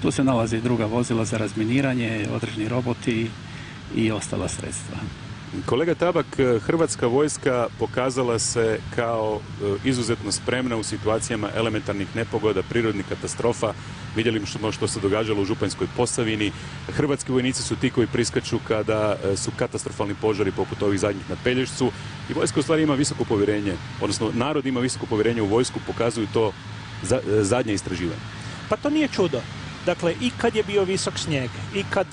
Tu se nalaze i druga vozila za razminiranje, određeni roboti i ostala sredstva. Kolega Tabak, hrvatska vojska pokazala se kao izuzetno spremna u situacijama elementarnih nepogoda, prirodnih katastrofa. Vidjeli smo što se događalo u Županjskoj Posavini. Hrvatski vojnici su ti koji priskaču kada su katastrofalni požari poput ovih zadnjih na Pelješcu. I vojska u stvari ima visoko povjerenje, odnosno narod ima visoko povjerenje u vojsku, pokazuju to zadnje istraživanje. Pa to nije čudo. Dakle, i kad je bio visok snijeg, i kad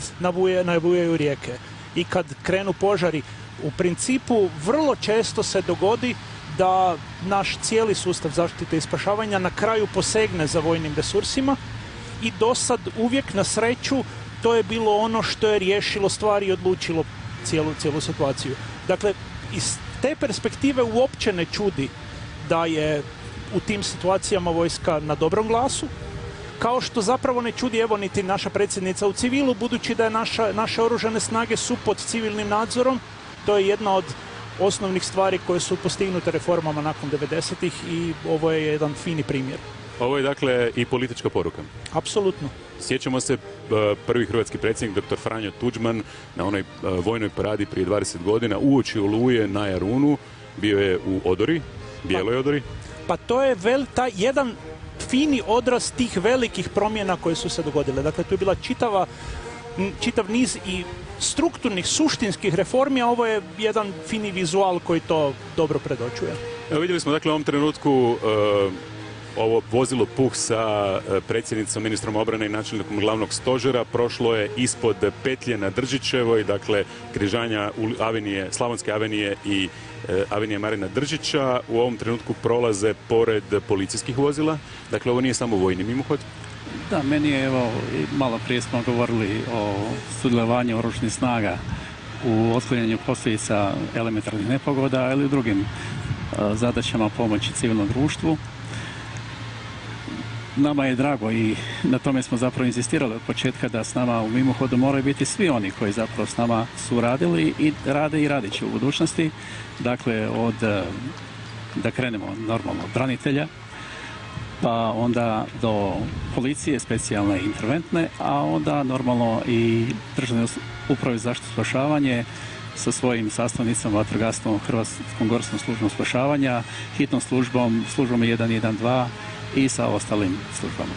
nabujaju rijeke, i kad krenu požari, u principu vrlo često se dogodi da naš cijeli sustav zaštite i spašavanja na kraju posegne za vojnim resursima i do sad uvijek na sreću to je bilo ono što je riješilo stvari i odlučilo cijelu situaciju. Dakle, iz te perspektive uopće ne čudi da je u tim situacijama vojska na dobrom glasu, kao što zapravo ne čudi evo niti naša predsjednica u civilu, budući da je naše oružane snage su pod civilnim nadzorom. To je jedna od osnovnih stvari koje su postignute reformama nakon 90-ih i ovo je jedan fini primjer. Ovo je dakle i politička poruka. Apsolutno. Sjećamo se prvi hrvatski predsjednik dr. Franjo Tuđman na onoj vojnoj paradi prije 20 godina uoči Oluje na Jarunu, bio je u odori, bijeloj odori. Pa to je jedan fini odraz tih velikih promjena koje su se dogodile. Dakle, tu je bila čitav niz i strukturnih, suštinskih reformi, a ovo je jedan fini vizual koji to dobro predočuje. Evo vidjeli smo dakle u ovom trenutku ovo vozilo Puh sa predsjednicom, ministrom obrane i načelnikom glavnog stožera prošlo je ispod petlje na Držićevoj, dakle križanja Slavonske avenije i avenije Marina Držića. U ovom trenutku prolaze pored policijskih vozila, dakle ovo nije samo vojni mimohod. Da, meni je, evo, malo prije smo govorili o sudjelovanju oružanih snaga u otklanjanju posljedica elementarnih nepogoda, ali i u drugim zadaćama pomoći civilnom društvu. Nama je drago i na tome smo zapravo insistirali od početka da s nama u mimohodu moraju biti svi oni koji zapravo s nama su radili i rade i radit će u budućnosti. Dakle, da krenemo normalno od branitelja, pa onda do policije, specijalne i interventne, a onda normalno i Državne uprave za zaštitu i spašavanje sa svojim sastavnicama, vatrogasnom, Hrvatskom gorskom službom spašavanja, hitnom službom, službom 112 i sa ostalim službama.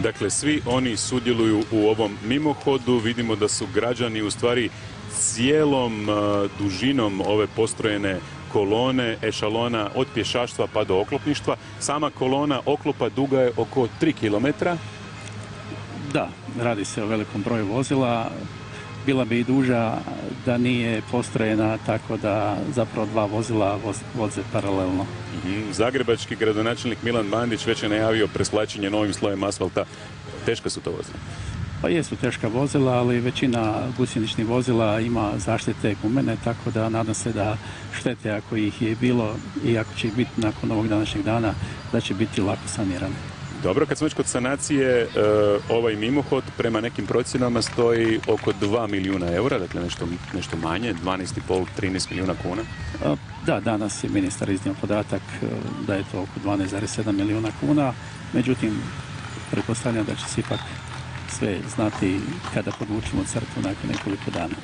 Dakle, svi oni sudjeluju u ovom mimohodu. Vidimo da su građani u stvari cijelom dužinom ove postrojene kolone, ešalona od pješaštva pa do oklopništva. Sama kolona oklopa duga je oko 3 km. Da, radi se o velikom broju vozila. Bila bi i duža da nije postrojena tako da zapravo dva vozila voze paralelno. Zagrebački gradonačelnik Milan Bandić već je najavio presplaćenje novim slojem asfalta. Teška su to vozila? Pa jesu teška vozila, ali većina gusjeničnih vozila ima zaštite gumene, tako da nadam se da štete, ako ih je bilo i ako će ih biti nakon ovog današnjeg dana, da će biti lako sanirane. Dobro, kad smo već kod sanacije, ovaj mimohod prema nekim procjenama stoji oko 2 milijuna eura, dakle nešto manje, 12,5, 13 milijuna kuna. Da, danas je ministar iznio podatak da je to oko 12,7 milijuna kuna, međutim, pretpostavljam da će se ipak sve znati kada podvučemo crtu nakon nekoliko dana.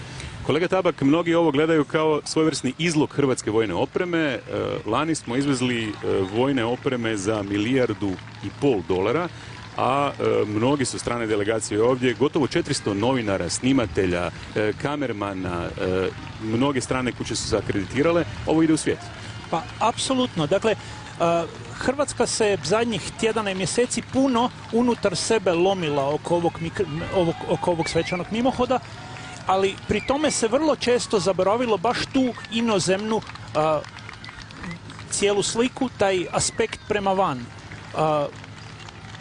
Kolega Tabak, mnogi ovo gledaju kao svojevrsni izlog hrvatske vojne opreme. Lani smo izvezli vojne opreme za $1,5 milijardu, a mnogi su strane delegacije ovdje, gotovo 400 novinara, snimatelja, kamermana, mnoge strane kuće su se akreditirale. Ovo ide u svijet. Pa, apsolutno. Dakle, Hrvatska se zadnjih tjedana i mjeseci puno unutar sebe lomila oko ovog svečanog mimohoda, ali pri tome se vrlo često zaboravilo baš tu inozemnu cijelu sliku, taj aspekt prema van.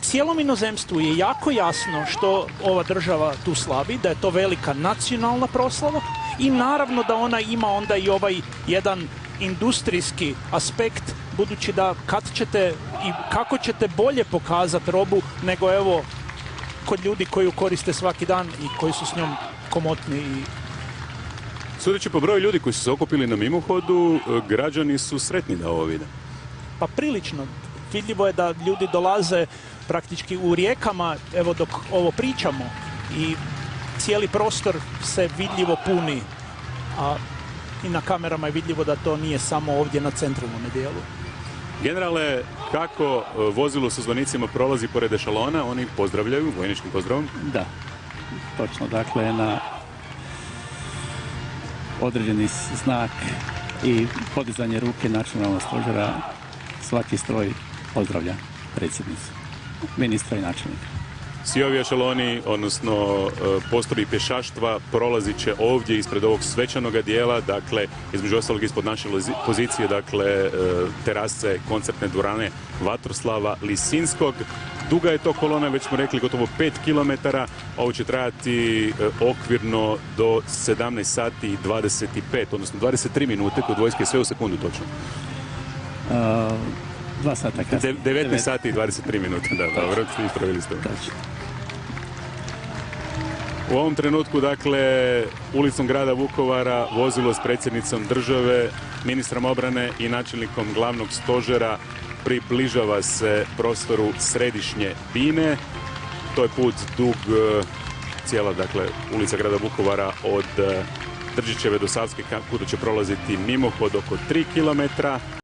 Cijelom inozemstvu je jako jasno što ova država tu slavi, da je to velika nacionalna proslava i naravno da ona ima onda i ovaj jedan industrijski aspekt, budući da kad ćete i kako ćete bolje pokazati robu nego evo kod ljudi koji ju koriste svaki dan i koji su s njom komotni. Sudeći po broju ljudi koji su se okupili na mimohodu, građani su sretni da ovo vide. Pa prilično. Vidljivo je da ljudi dolaze praktički u rijekama, evo dok ovo pričamo, i cijeli prostor se vidljivo puni, a i na kamerama je vidljivo da to nije samo ovdje na centralnom dijelu. Generale, kako vozilo sa zvonicima prolazi pored ešalona, oni pozdravljaju vojničkim pozdravom? Da, točno. Dakle, na određeni znak i podizanje ruke načelnog stožera svaki stroj pozdravlja predsjednicu, ministra i načelnika. Svi ovi ešaloni, odnosno postroji pješaštva, prolazit će ovdje ispred ovog svečanog dijela, dakle, između ostalog ispod naše pozicije, dakle, terase koncertne dvorane Vatroslava Lisinskog. Duga je to kolona, već smo rekli, gotovo 5 km. Ovo će trajati okvirno do 17 sati i 25, odnosno 23 minute, kod vojske sve u sekundu točno. 2 sata kasnije. 19 sati i 23 minute, da, dobro, ispravili ste. U ovom trenutku, dakle, ulicom grada Vukovara vozilo s predsjednicom države, ministrom obrane i načelnikom glavnog stožera približava se prostoru središnje Bine. To je put dug, cijela, dakle, ulica grada Vukovara od Držićeve do Savske, kuda će prolaziti mimohod oko 3 km.